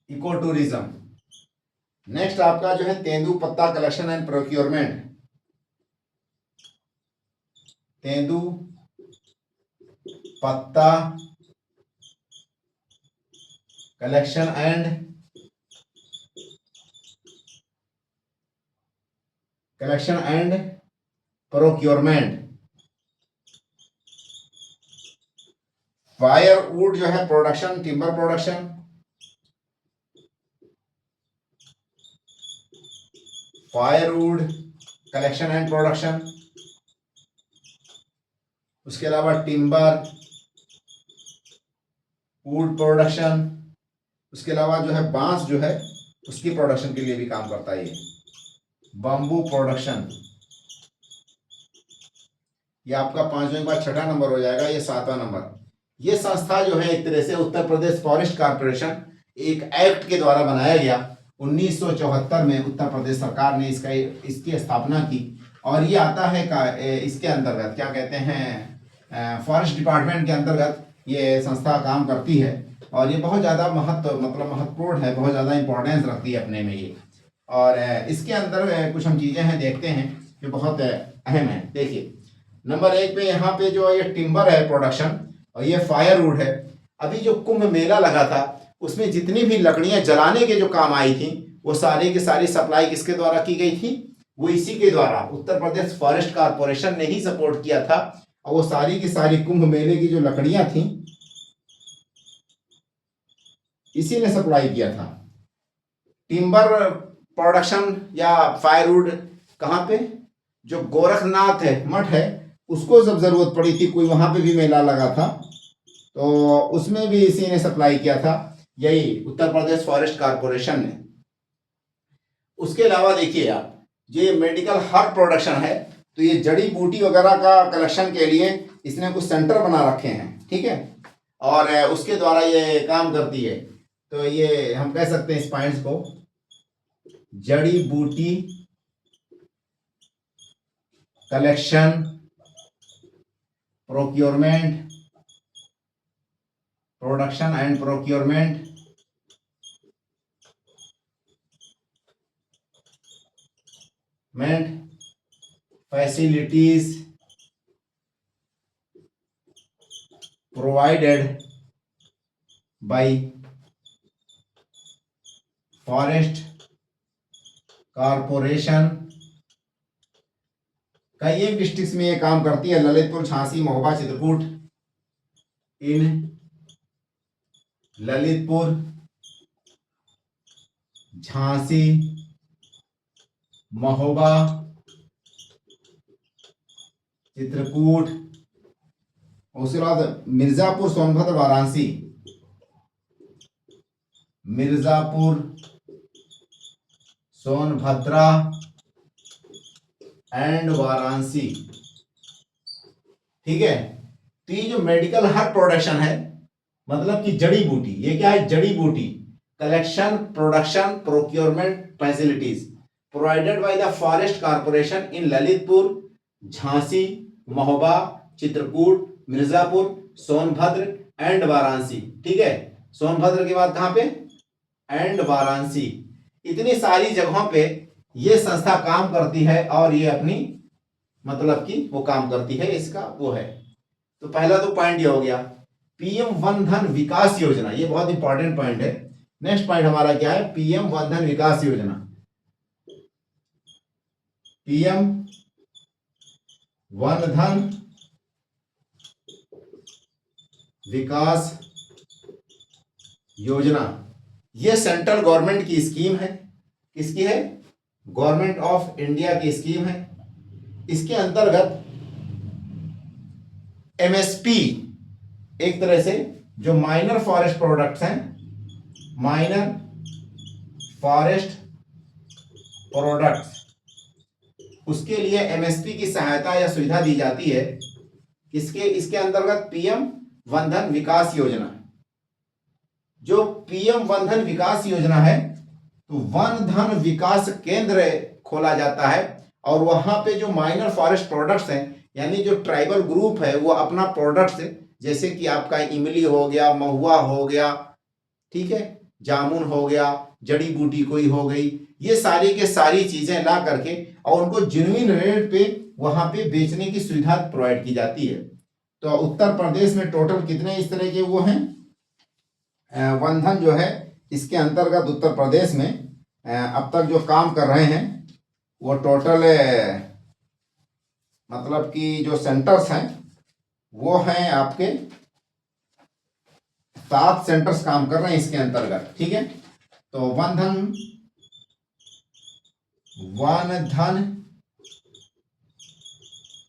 eco tourism. Next आपका जो है तेंदू पत्ता कलेक्शन एंड प्रोक्योरमेंट, तेंदू पत्ता कलेक्शन एंड प्रोक्योरमेंट। फायरवुड जो है production, timber production, firewood collection and production. उसके अलावा टिम्बर वुड प्रोडक्शन, उसके अलावा जो है बांस जो है उसकी प्रोडक्शन के लिए भी काम करता है ये, बम्बू प्रोडक्शन। ये आपका 5वें बाद 6ठा नंबर हो जाएगा, ये 7वां नंबर। ये संस्था जो है एक तरह से उत्तर प्रदेश फॉरेस्ट कारपोरेशन एक एक्ट के द्वारा बनाया गया 1974 में, उत्तर प्रदेश सरकार ने इसकी स्थापना की और ये आता है इसके अंतर्गत, क्या कहते हैं, फॉरेस्ट डिपार्टमेंट के अंतर्गत ये संस्था काम करती है और ये बहुत ज़्यादा महत्वपूर्ण है, बहुत ज़्यादा इंपॉर्टेंस रखती है अपने में ये। और इसके अंदर कुछ हम चीज़ें हैं देखते हैं जो बहुत अहम है। देखिए नंबर 1 पे यहाँ पे जो ये टिम्बर है प्रोडक्शन और ये फायरवुड है। अभी जो कुंभ मेला लगा था उसमें जितनी भी लकड़ियां जलाने के जो काम आई थी वो सारी की सारी सप्लाई किसके द्वारा की गई थी? वो इसी के द्वारा उत्तर प्रदेश फॉरेस्ट कारपोरेशन ने ही सपोर्ट किया था और वो सारी की सारी कुंभ मेले की जो लकड़ियां थी इसी ने सप्लाई किया था। टिम्बर प्रोडक्शन या फायरवुड कहाँ पे? जो गोरखनाथ है मठ है उसको जब जरूरत पड़ी थी, कोई वहां पे भी मेला लगा था तो उसमें भी इसी ने सप्लाई किया था, यही उत्तर प्रदेश फॉरेस्ट कारपोरेशन ने। उसके अलावा देखिए आप, ये मेडिकल हर्ब प्रोडक्शन है तो ये जड़ी बूटी वगैरह का कलेक्शन के लिए इसने कुछ सेंटर बना रखे हैं, ठीक है, और उसके द्वारा ये काम करती है। तो ये हम कह सकते हैं इस पॉइंट्स को जड़ी बूटी collection, procurement, production and procurement, facilities provided by forest corporation. कई एक डिस्ट्रिक्ट में ये काम करती है, ललितपुर, झांसी, महोबा, चित्रकूट। इन ललितपुर, झांसी, महोबा, चित्रकूट, उसके बाद मिर्जापुर, सोनभद्र, वाराणसी। मिर्जापुर, सोनभद्रा एंड वाराणसी। ठीक है। तो ये जो मेडिकल हर्ब प्रोडक्शन है, मतलब कि जड़ी बूटी, ये क्या है? जड़ी बूटी collection, production, procurement facilities provided by the forest corporation in Lalitpur, Jhansi, Mahoba, Chitrakoot, Mirzapur, Sonbhadra and Varanasi. ठीक है। सोनभद्र के बाद कहां पे? एंड वाराणसी। इतनी सारी जगहों पे ये संस्था काम करती है और ये अपनी मतलब कि वो काम करती है, इसका वो है। तो पहला तो पॉइंट ये हो गया पीएम वन धन विकास योजना, ये बहुत इंपॉर्टेंट पॉइंट है। नेक्स्ट पॉइंट हमारा क्या है? पीएम वन धन विकास योजना। पीएम वन धन विकास योजना, ये सेंट्रल गवर्नमेंट की स्कीम है। किसकी है? गवर्नमेंट ऑफ इंडिया की स्कीम है। इसके अंतर्गत एमएसपी, एक तरह से जो माइनर फॉरेस्ट प्रोडक्ट्स हैं, माइनर फॉरेस्ट प्रोडक्ट्स, उसके लिए एमएसपी की सहायता या सुविधा दी जाती है। किसके? इसके अंतर्गत पीएम वन धन विकास योजना। जो पीएम वन धन विकास योजना है, तो वन धन विकास केंद्र खोला जाता है और वहां पे जो माइनर फॉरेस्ट प्रोडक्ट्स हैं, यानी जो ट्राइबल ग्रुप है, वो अपना प्रोडक्ट्स, जैसे कि आपका इमली हो गया, महुआ हो गया, ठीक है, जामुन हो गया, जड़ी बूटी कोई हो गई, ये सारी के सारी चीजें ला करके और उनको जेन्युइन रेट पे वहां पे बेचने की सुविधा प्रोवाइड की जाती है। तो उत्तर प्रदेश में टोटल कितने इस तरह के वो हैं वन धन जो है, इसके अंतर्गत उत्तर प्रदेश में अब तक जो काम कर रहे हैं वो टोटल मतलब कि जो सेंटर्स हैं वो हैं आपके 7 सेंटर्स काम कर रहे हैं इसके अंतर्गत। ठीक है। तो वन धन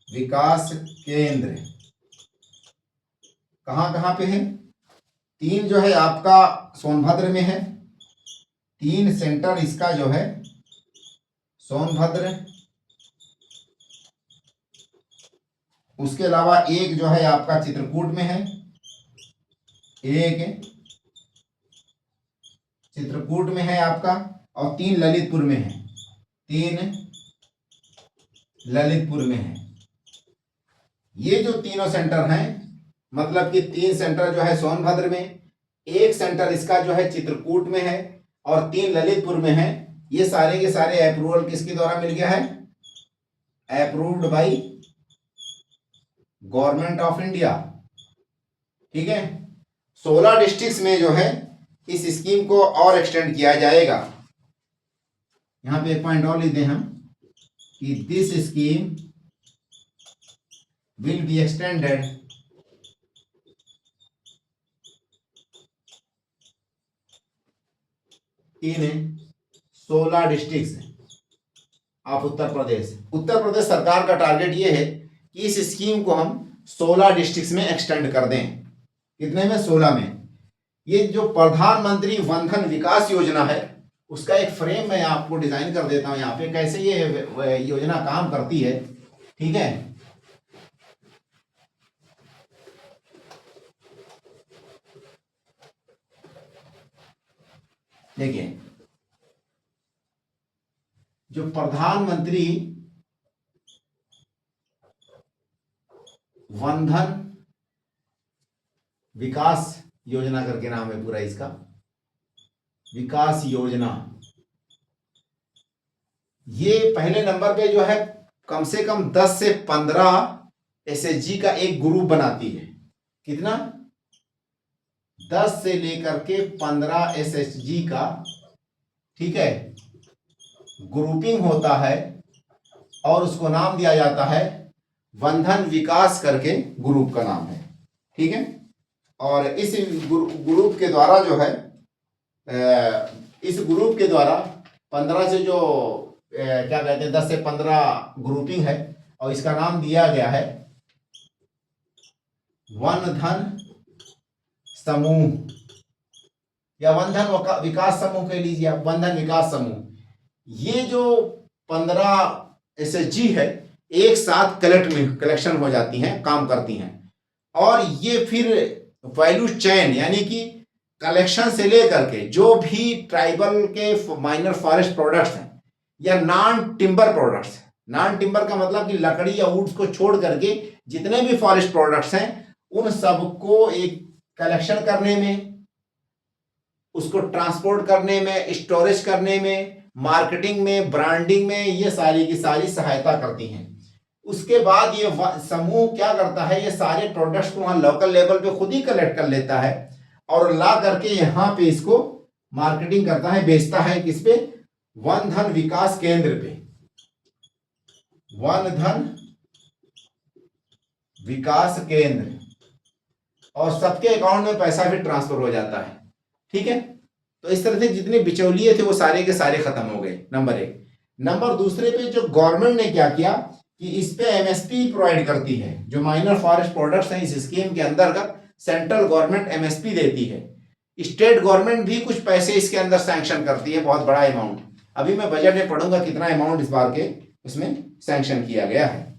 विकास केंद्र कहां कहां पे है? 3 जो है आपका सोनभद्र में है, 3 सेंटर इसका जो है सोनभद्र, उसके अलावा एक जो है आपका चित्रकूट में है, एक चित्रकूट में है आपका, और 3 ललितपुर में है, 3 ललितपुर में है। ये जो तीनों सेंटर हैं, मतलब कि 3 सेंटर जो है सोनभद्र में, एक सेंटर इसका जो है चित्रकूट में है और 3 ललितपुर में है। ये सारे के सारे अप्रूवल किसके द्वारा मिल गया है? Approved by government of India. ठीक है। 16 डिस्ट्रिक्ट्स में जो है इस स्कीम को और एक्सटेंड किया जाएगा। यहां पे एक पॉइंट और लिख दें हम कि this scheme will be extended in 16 districts of Uttar Pradesh. Uttar Pradesh सरकार का टारगेट ये है कि इस स्कीम को हम 16 डिस्ट्रिक्ट्स में एक्सटेंड कर दें। कितने में? 16 में। ये जो प्रधानमंत्री वन धन विकास योजना है, उसका एक फ्रेम मैं आपको डिजाइन कर देता हूं यहाँ पे, कैसे ये योजना काम करती है। ठीक है। देखिए, जो प्रधानमंत्री वन धन विकास योजना करके नाम है पूरा इसका, विकास योजना, ये पहले नंबर पे जो है कम से कम 10 से 15 एसएचजी का एक ग्रुप बनाती है। कितना? 10 से लेकर के 15 एसएचजी का, ठीक है, ग्रुपिंग होता है और उसको नाम दिया जाता है बंधन विकास करके ग्रुप का नाम है। ठीक है, और इस ग्रुप के द्वारा जो है इस ग्रुप के द्वारा 15 से जो क्या कहते हैं 10 से 15 ग्रुपिंग है और इसका नाम दिया गया है वन धन समूह या वनधन विकास समूह कह लीजिए आप, वनधन विकास समूह। ये जो 15 एसएचजी है एक साथ कलेक्शन हो जाती हैं, काम करती हैं, और ये फिर वैल्यू चेन यानी कि कलेक्शन से लेकर के जो भी ट्राइबल के माइनर फॉरेस्ट प्रोडक्ट्स हैं या non timber products, non timber का मतलब कि लकड़ी या वुड्स को छोड़ करके जितने भी फॉरेस्ट प्रोडक्ट्स हैं उन सबको एक कलेक्शन करने में, उसको ट्रांसपोर्ट करने में, स्टोरेज करने में, मार्केटिंग में, ब्रांडिंग में, ये सारी की सारी सहायता करती हैं। उसके बाद ये समूह क्या करता है, ये सारे प्रोडक्ट्स को वहां लोकल लेवल पे खुद ही कलेक्ट कर लेता है और ला करके यहाँ पे इसको मार्केटिंग करता है, बेचता है किस पे? वन धन विकास केंद्र पे, वन धन विकास केंद्र, और सबके अकाउंट में पैसा भी ट्रांसफर हो जाता है। ठीक है, तो इस तरह से जितने बिचौलिए थे वो सारे के सारे खत्म हो गए, नंबर एक। नंबर दूसरे पे जो गवर्नमेंट ने क्या किया कि इस पे एमएसपी प्रोवाइड करती है। जो माइनर फॉरेस्ट प्रोडक्ट्स हैं इस स्कीम के अंतर्गत सेंट्रल गवर्नमेंट एमएसपी देती है, स्टेट गवर्नमेंट भी कुछ पैसे इसके अंदर सैंक्शन करती है, बहुत बड़ा अमाउंट। अभी मैं बजट में पढ़ूंगा कितना अमाउंट इस बार के उसमें सैंक्शन किया गया है।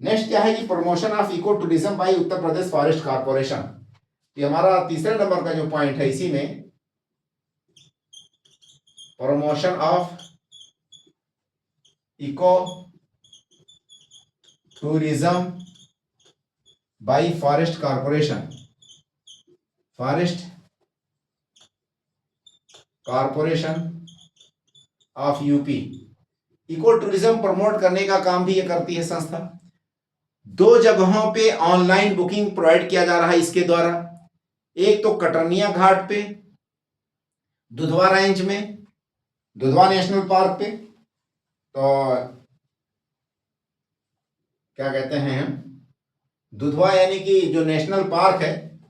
नेक्स्ट क्या है कि promotion of eco tourism by Uttar Pradesh forest corporation. ये हमारा तीसरे नंबर का जो पॉइंट है, इसी में promotion of eco tourism by forest corporation, forest corporation of UP. Eco tourism promote करने का काम भी ये करती है संस्था। 2 जगहों पे ऑनलाइन बुकिंग प्रोवाइड किया जा रहा है इसके द्वारा। एक तो कटरनिया घाट पे, दुधवा रेंज में, दुधवा नेशनल पार्क पे, तो क्या कहते हैं हम, दुधवा यानी कि जो नेशनल पार्क है,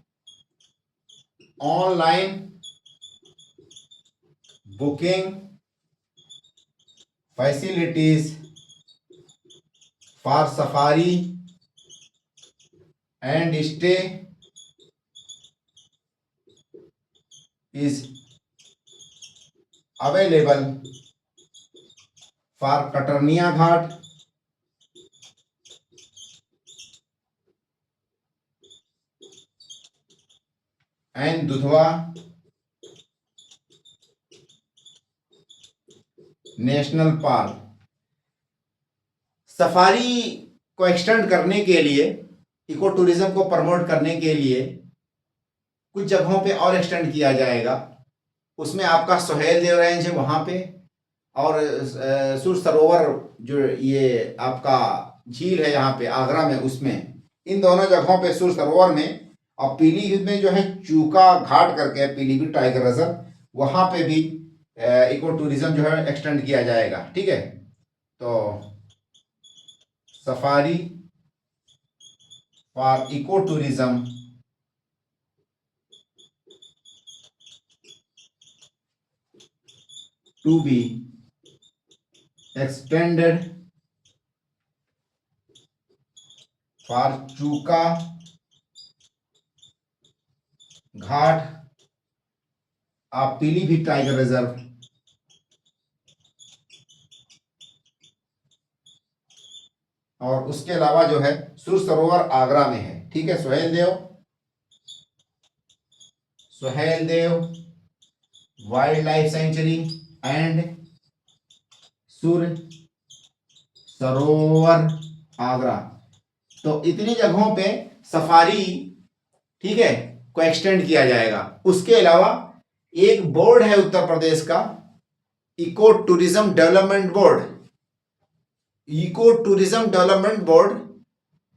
online booking facilities for safari and stay is available for Katarnia Ghat and Dudhwa national park. Safari को एक्सटेंड करने के लिए, इको टूरिज्म को प्रमोट करने के लिए कुछ जगहों पे और एक्सटेंड किया जाएगा। उसमें आपका सोहेल देव रेंज है वहाँ पे, और सुर सरोवर जो ये आपका झील है यहाँ पे आगरा में, उसमें, इन दोनों जगहों पे सुर सरोवर में, और पीलीभीत में जो है चूका घाट करके है, पीलीभीत टाइगर रिजर्व, वहाँ पे भी इको टूरिज्म जो है एक्सटेंड किया जाएगा। ठीक है, तो safari for eco tourism to be extended for Chuka Ghat of Pilibhit tiger reserve और उसके अलावा जो है सुर सरोवर आगरा में है। ठीक है, सोहेल देव वाइल्ड लाइफ सेंचुरी एंड सुर सरोवर आगरा, तो इतनी जगहों पे सफारी, ठीक है, को एक्सटेंड किया जाएगा। उसके अलावा एक बोर्ड है उत्तर प्रदेश का, eco tourism development board, eco tourism development board,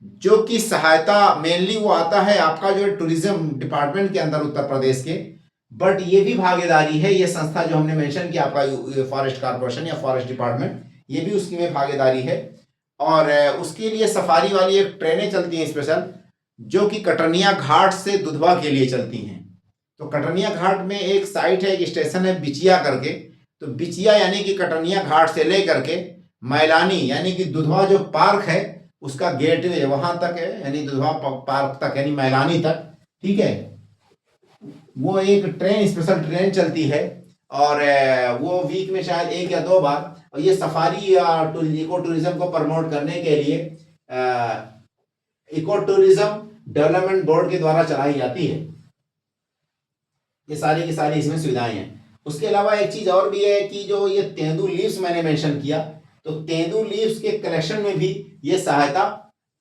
जो कि सहायता मेनली वो आता है आपका जो टूरिज्म डिपार्टमेंट के अंदर उत्तर प्रदेश के, बट ये भी भागीदारी है, ये संस्था जो हमने मेंशन किया आपका फॉरेस्ट कारपोरेशन या फॉरेस्ट डिपार्टमेंट, ये भी उसकी में भागीदारी है। और उसके लिए सफारी वाली एक ट्रेनें चलती हैं स्पेशल, जो कि कटनिया घाट से दुधवा के लिए चलती हैं। तो कटनिया घाट में एक साइट है, एक स्टेशन है बिचिया करके, तो बिचिया यानी कि कटनिया घाट से लेकर के मैलानी यानी कि दुधवा जो पार्क है उसका गेटवे वहां तक है, यानी दुधवा पार्क तक यानी मैलानी तक, ठीक है। वो एक ट्रेन स्पेशल ट्रेन चलती है और वो वीक में शायद 1 या 2 बार, और ये सफारी या इको टूरिज्म को प्रमोट करने के लिए इको टूरिज्म डेवलपमेंट बोर्ड के द्वारा चलाई जाती है। ये सारी की सारी इसमें सुविधाएं हैं। उसके अलावा एक चीज और भी है कि जो ये तेंदू लीव्स मैंने मेंशन किया, तो तेंदू लीव्स के कलेक्शन में भी ये सहायता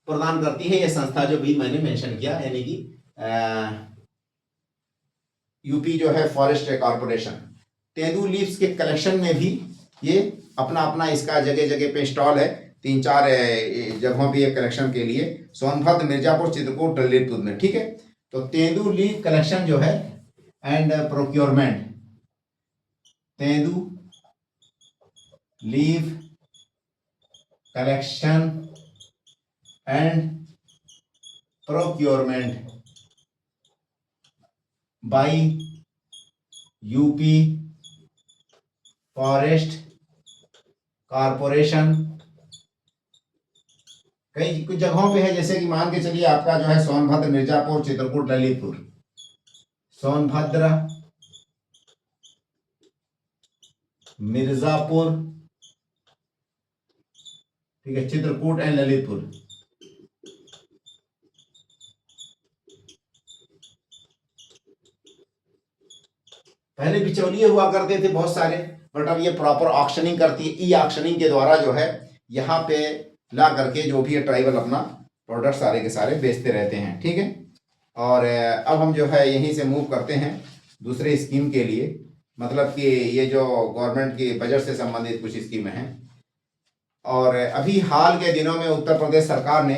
प्रदान करती है ये संस्था जो भी मैंने मेंशन किया, यानी कि यूपी जो है फॉरेस्ट कारपोरेशन। तेंदू लीव्स के कलेक्शन में भी ये अपना अपना इसका जगह जगह पे स्टॉल है, 3-4 जगहों पे ये कलेक्शन के लिए, सोनभद्र, मिर्जापुर, चित्रकूट, ललितपुर में, ठीक है। तो तेंदू लीव कलेक्शन जो है and procurement, tendu leave collection and procurement bye UP forest corporation. कई कुछ जगहों पे है, जैसे कि मान के चलिए आपका जो है सोनभद्र, मिर्जापुर, चित्रकूट, ललितपुर, सोनभद्र, मिर्जापुर, ठीक है, चित्रकूट एंड ललितपुर। पहले बिचौलिए हुआ करते थे बहुत सारे, बट अब ये प्रॉपर ऑक्शनिंग करती है, ई ऑक्शनिंग के द्वारा जो है यहाँ पे ला करके जो भी है ट्राइबल अपना प्रोडक्ट सारे के सारे बेचते रहते हैं, ठीक है। और अब हम जो है यहीं से मूव करते हैं दूसरे स्कीम के लिए, मतलब कि ये जो गवर्नमेंट की बजट से संबंधित कुछ स्कीमें हैं। और अभी हाल के दिनों में उत्तर प्रदेश सरकार ने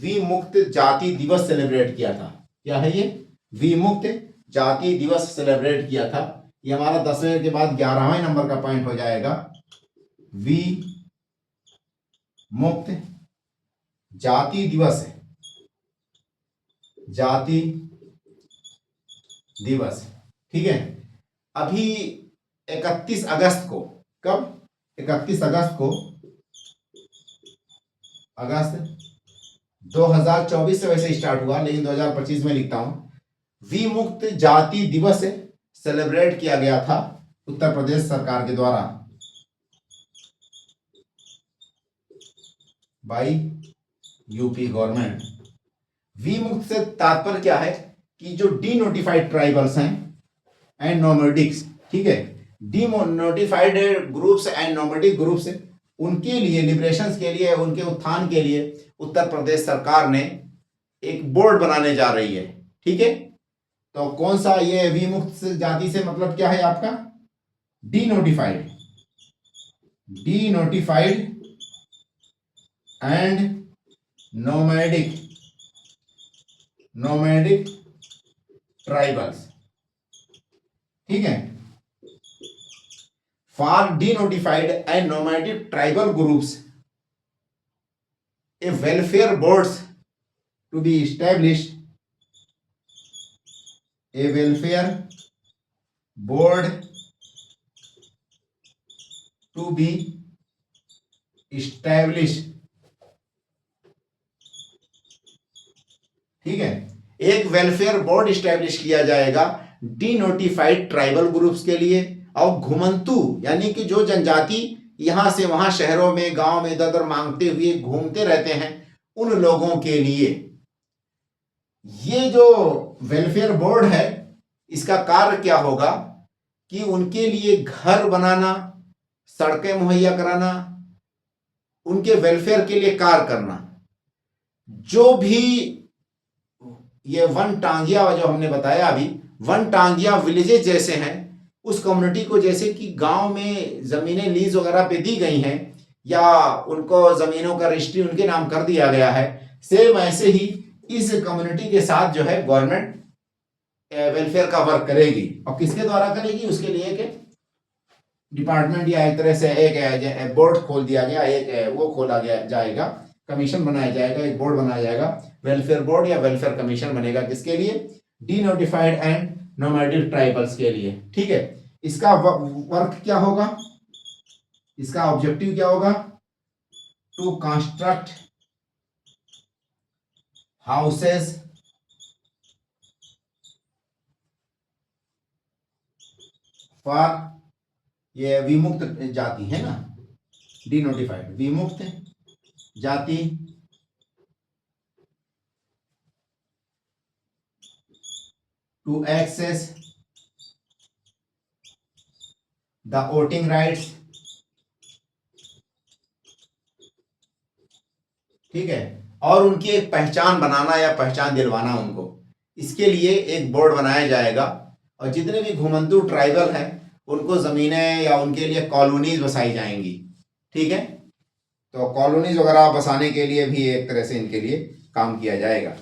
विमुक्त जाति दिवस सेलिब्रेट किया था। क्या है ये? विमुक्त जाति दिवस सेलिब्रेट किया था। ये हमारा 10वें के बाद 11वें नंबर का पॉइंट हो जाएगा। विमुक्त जाति दिवस है, जाति दिवस, ठीक है। अभी 31 अगस्त को, कब? 31 अगस्त को, अगस्त 2024 से वैसे स्टार्ट हुआ, लेकिन 2025 में लिखता हूं, विमुक्त जाति दिवस सेलिब्रेट किया गया था उत्तर प्रदेश सरकार के द्वारा बाय यूपी गवर्नमेंट। विमुक्त से तात्पर्य क्या है कि जो डीनोटिफाइड ट्राइबल्स हैं एंड नोमैडिक्स, ठीक है, denotified groups and nomadic groups, उनके लिए लिबरेशन के लिए, उनके उत्थान के लिए उत्तर प्रदेश सरकार ने एक बोर्ड बनाने जा रही है, ठीक है। तो कौन सा ये विमुक्त जाति से मतलब क्या है आपका? Denotified, denotified and nomadic, nomadic tribals, ठीक है। For denotified and nomadic tribal groups a welfare boards to be established, a welfare board to be established, ठीक है। एक वेलफेयर बोर्ड स्टैब्लिश किया जाएगा डीनोटिफाइड ट्राइबल ग्रुप्स के लिए, और घुमंतु यानी कि जो जनजाति यहां से वहां शहरों में, गांव में इधर उधर मांगते हुए घूमते रहते हैं, उन लोगों के लिए ये जो वेलफेयर बोर्ड है, इसका कार्य क्या होगा कि उनके लिए घर बनाना, सड़कें मुहैया कराना, उनके वेलफेयर के लिए कार्य करना। जो भी ये वन टांगिया जो हमने बताया अभी, वन टांगिया विलेजेस जैसे हैं, उस कम्युनिटी को जैसे कि गांव में जमीनें लीज वगैरह पे दी गई हैं, या उनको जमीनों का रजिस्ट्री उनके नाम कर दिया गया है, सेम ऐसे ही इस कम्युनिटी के साथ जो है गवर्नमेंट वेलफेयर का वर्क करेगी। और किसके द्वारा करेगी, उसके लिए एक डिपार्टमेंट या एक तरह से एक बोर्ड खोल दिया गया, एक वो खोला गया जाएगा, कमीशन बनाया जाएगा, एक बोर्ड बनाया जाएगा, वेलफेयर बोर्ड या वेलफेयर कमीशन बनेगा। किसके लिए, डीनोटिफाइड एंड नोमैडिक ट्राइबल्स के लिए। ठीक है, इसका वर्क क्या होगा, इसका ऑब्जेक्टिव क्या होगा, टू कंस्ट्रक्ट हाउसेस फॉर, ये विमुक्त जाति है ना, डीनोटिफाइड विमुक्त जाति, to access the voting rights. ठीक है, और उनकी एक पहचान बनाना या पहचान दिलवाना उनको, इसके लिए एक बोर्ड बनाया जाएगा। और जितने भी घुमंतू ट्राइबल हैं उनको ज़मीनें या उनके लिए कॉलोनीज बसाई जाएंगी। ठीक है, तो कॉलोनीज वगैरह बसाने के लिए भी एक तरह से इनके लिए काम किया जाएगा।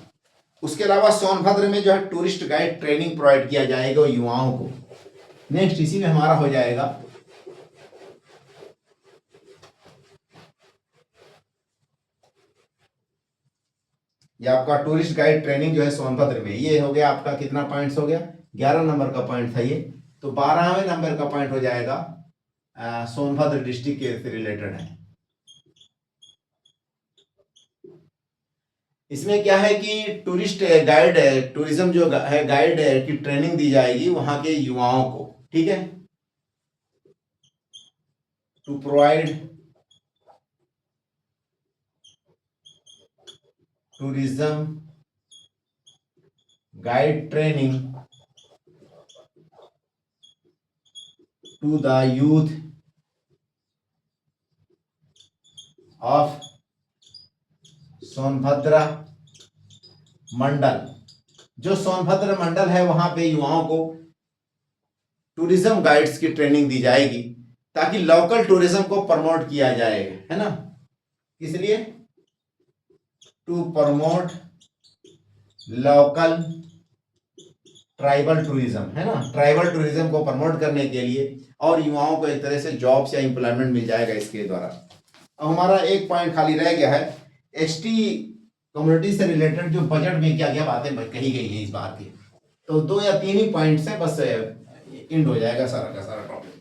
उसके अलावा सोनभद्र में जो है टूरिस्ट गाइड ट्रेनिंग प्रोवाइड किया जाएगा युवाओं को। नेक्स्ट इसी में हमारा हो जाएगा ये आपका टूरिस्ट गाइड ट्रेनिंग जो है सोनभद्र में। ये हो गया आपका कितना पॉइंट्स हो गया, 11 नंबर का पॉइंट था ये। तो 12वें नंबर का पॉइंट हो जाएगा सोनभद्र डिस्ट्रिक्ट के रिलेटेड है। इसमें क्या है कि टूरिस्ट गाइड, टूरिज्म जो है गाइड की ट्रेनिंग दी जाएगी वहां के युवाओं को। ठीक है, to provide tourism guide training to the youth of Sonbhadra Mandal. जो सोनभद्र मंडल है वहां पे युवाओं को टूरिज्म गाइड्स की ट्रेनिंग दी जाएगी ताकि लोकल टूरिज्म को प्रमोट किया जाएगा, है ना। इसलिए to promote local tribal tourism, है ना, ट्राइबल टूरिज्म को प्रमोट करने के लिए, और युवाओं को एक तरह से जॉब्स या एम्प्लॉयमेंट मिल जाएगा इसके द्वारा। अब हमारा एक पॉइंट खाली रह गया है, एसटी कम्युनिटी से रिलेटेड जो बजट में क्या क्या बातें कही गई हैं इस बार की। तो 2 या 3 ही पॉइंट से बस एंड हो जाएगा सारा का सारा टॉपिक।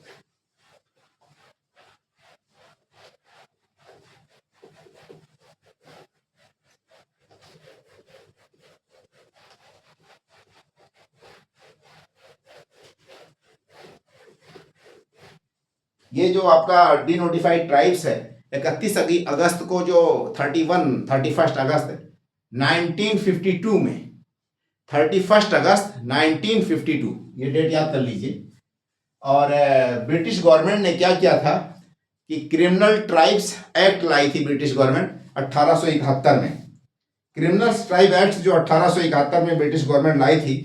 ये जो आपका डीनोटिफाइड ट्राइब्स है 31 अगस्त को, जो 31 अगस्त 1952 में, 31 अगस्त 1952 ये डेट याद कर लीजिए। और ब्रिटिश गवर्नमेंट ने क्या किया था कि क्रिमिनल ट्राइब्स एक्ट लाई थी ब्रिटिश गवर्नमेंट 1871 में। क्रिमिनल ट्राइब एक्ट जो 1871 में ब्रिटिश गवर्नमेंट लाई थी,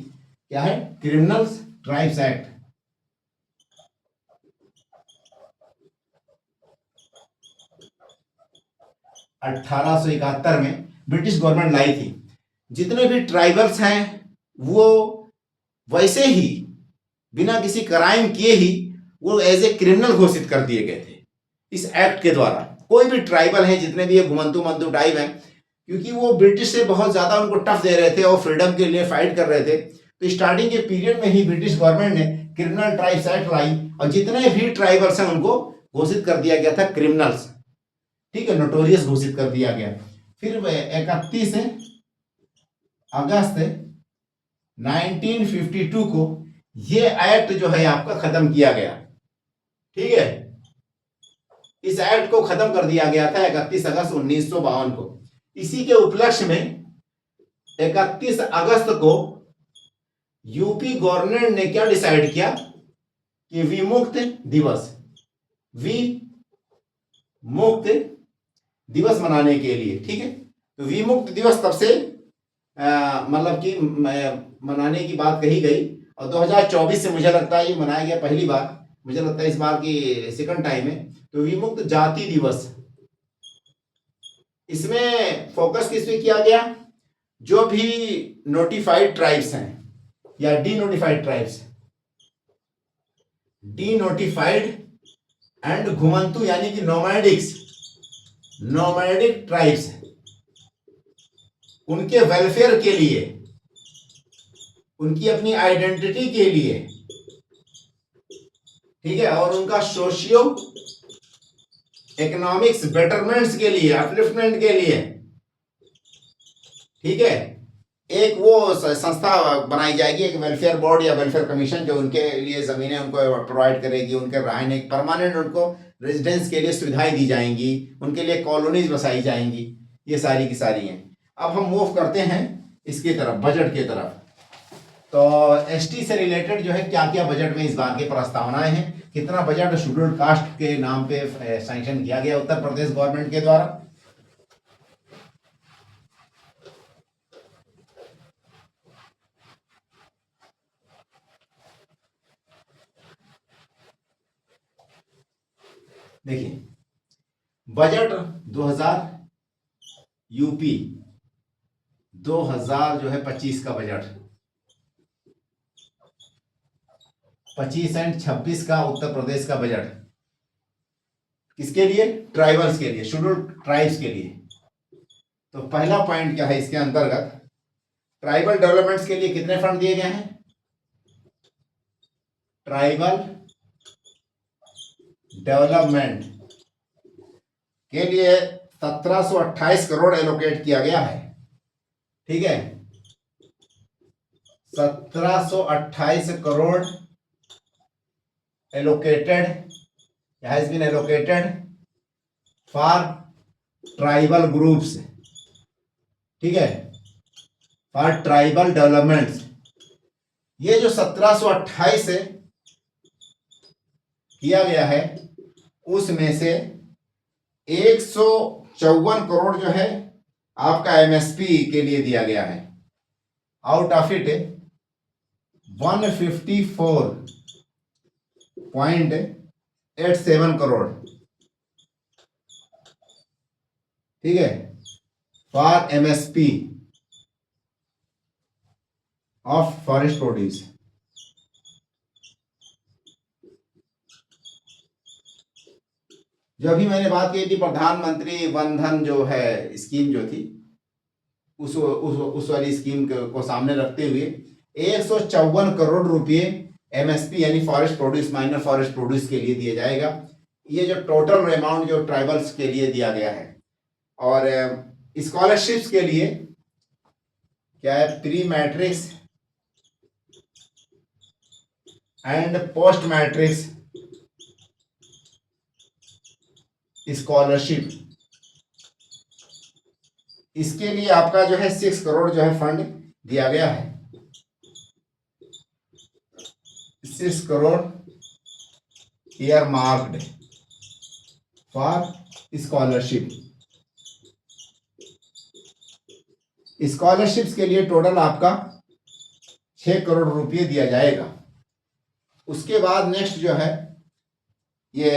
क्या है, क्रिमिनल ट्राइब्स एक्ट। अठारह में ब्रिटिश गवर्नमेंट लाई थी। जितने भी ट्राइबल्स हैं वो वैसे ही बिना किसी क्राइम किए ही वो एज ए क्रिमिनल घोषित कर दिए गए थे इस एक्ट के द्वारा। कोई भी ट्राइबल हैं, जितने भी ये घुमंतू मंतू ट्राइब हैं, क्योंकि वो ब्रिटिश से बहुत ज्यादा उनको टफ दे रहे थे और फ्रीडम के लिए फाइट कर रहे थे, तो स्टार्टिंग के पीरियड में ही ब्रिटिश गवर्नमेंट ने क्रिमिनल ट्राइब्स एक्ट लाई और जितने भी ट्राइबल्स हैं उनको घोषित कर दिया गया था क्रिमिनल्स। ठीक है, नोटोरियस घोषित कर दिया गया। फिर 31 अगस्त 1952 को ये एक्ट जो है आपका खत्म किया गया। ठीक है, इस एक्ट को खत्म कर दिया गया था 31 अगस्त 1952 को। इसी के उपलक्ष्य में 31 अगस्त को यूपी गवर्नमेंट ने क्या डिसाइड किया कि विमुक्त दिवस मनाने के लिए। ठीक है, तो विमुक्त दिवस तब से मतलब कि मनाने की बात कही गई और 2024 से मुझे लगता है ये मनाया गया पहली बार, मुझे लगता है इस बार की सेकंड टाइम है। तो विमुक्त जाति दिवस इसमें फोकस किस पे किया गया, जो भी नोटिफाइड ट्राइब्स हैं या denotified tribes, denotified and घुमंतु यानी कि नोमैडिक ट्राइब्स, उनके वेलफेयर के लिए, उनकी अपनी आइडेंटिटी के लिए, ठीक है, और उनका सोशियो इकोनॉमिक्स बेटरमेंट्स के लिए, अपलिफ्टमेंट के लिए, ठीक है, एक वो संस्था बनाई जाएगी, एक वेलफेयर बोर्ड या वेलफेयर कमीशन, जो उनके लिए जमीनें उनको प्रोवाइड करेगी, उनके रहने परमानेंट उनको रेजिडेंस के लिए सुविधाएं दी जाएंगी, उनके लिए कॉलोनीज बसाई जाएंगी, ये सारी की सारी हैं। अब हम मूव करते हैं इसकी तरफ, बजट की तरफ। तो एसटी से रिलेटेड जो है क्या क्या बजट में इस बार की प्रस्तावनाएं हैं, कितना बजट शेड्यूल्ड कास्ट के नाम पे सैंक्शन किया गया उत्तर प्रदेश गवर्नमेंट के द्वारा। देखिए बजट 2000 यूपी 2000 जो है 25 का बजट, 25 एंड 26 का उत्तर प्रदेश का बजट, किसके लिए, ट्राइबल्स के लिए, शेड्यूल्ड ट्राइब्स के लिए। तो पहला पॉइंट क्या है इसके अंतर्गत, ट्राइबल डेवलपमेंट्स के लिए कितने फंड दिए गए हैं, ट्राइबल डेवलपमेंट के लिए 1728 करोड़ एलोकेट किया गया है, ठीक है, 1728 crore allocated, has been allocated for tribal groups, ठीक है, for tribal developments। ये जो 1728 से किया गया है उसमें से 154 करोड़ जो है आपका एमएसपी के लिए दिया गया है। आउट ऑफ इट 154.87 करोड़, ठीक है, for MSP of forest produce. जो अभी मैंने बात की थी प्रधानमंत्री वन धन जो है स्कीम जो थी, उस वाली स्कीम को सामने रखते हुए 154 करोड़ रुपए एमएसपी यानी forest produce, minor forest produce के लिए दिया जाएगा। ये जो टोटल अमाउंट जो ट्राइबल्स के लिए दिया गया है। और स्कॉलरशिप्स के लिए क्या है, pre matrix and post matrix scholarship, इसके लिए आपका जो है 6 करोड़ जो है फंड दिया गया है। 6 crore year marked for scholarship. Scholarships के लिए टोटल आपका 6 करोड़ रुपये दिया जाएगा। उसके बाद नेक्स्ट जो है ये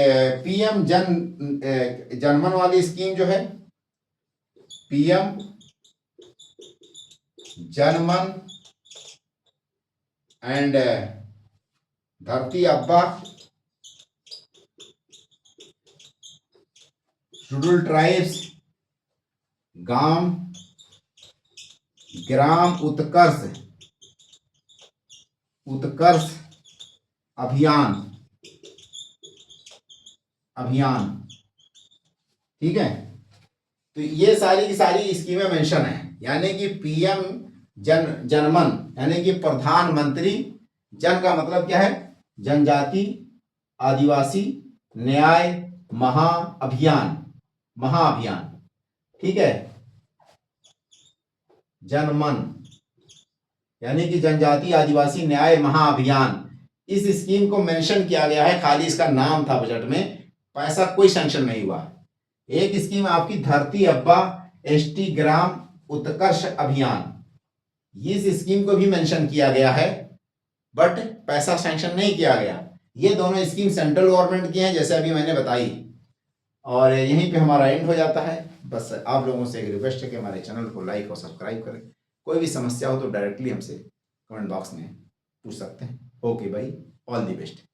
पीएम जनमन वाली स्कीम जो है, पीएम जनमन एंड धरती अब्बा शेड्यूल्ड ट्राइब्स ग्राम उत्कर्ष अभियान, ठीक है। तो ये सारी की सारी स्कीमें मेंशन है, यानी कि पीएम जनमन यानी कि प्रधानमंत्री, जन का मतलब क्या है, जनजाति आदिवासी न्याय महाअभियान, ठीक है। जनमन यानी कि जनजाति आदिवासी न्याय महाअभियान, इस स्कीम को मेंशन किया गया है, खाली इसका नाम था बजट में, पैसा कोई सैंक्शन नहीं हुआ। एक स्कीम आपकी धरती अब्बा एसटी ग्राम उत्कर्ष अभियान, इस स्कीम को भी मेंशन किया गया है बट पैसा सैंक्शन नहीं किया गया। ये दोनों स्कीम सेंट्रल गवर्नमेंट की हैं, जैसे अभी मैंने बताई। और यहीं पे हमारा एंड हो जाता है। बस आप लोगों से एक रिक्वेस्ट है कि हमारे चैनल को लाइक और सब्सक्राइब करें। कोई भी समस्या हो तो डायरेक्टली हमसे कमेंट बॉक्स में पूछ सकते हैं। ओके भाई, ऑल दी बेस्ट।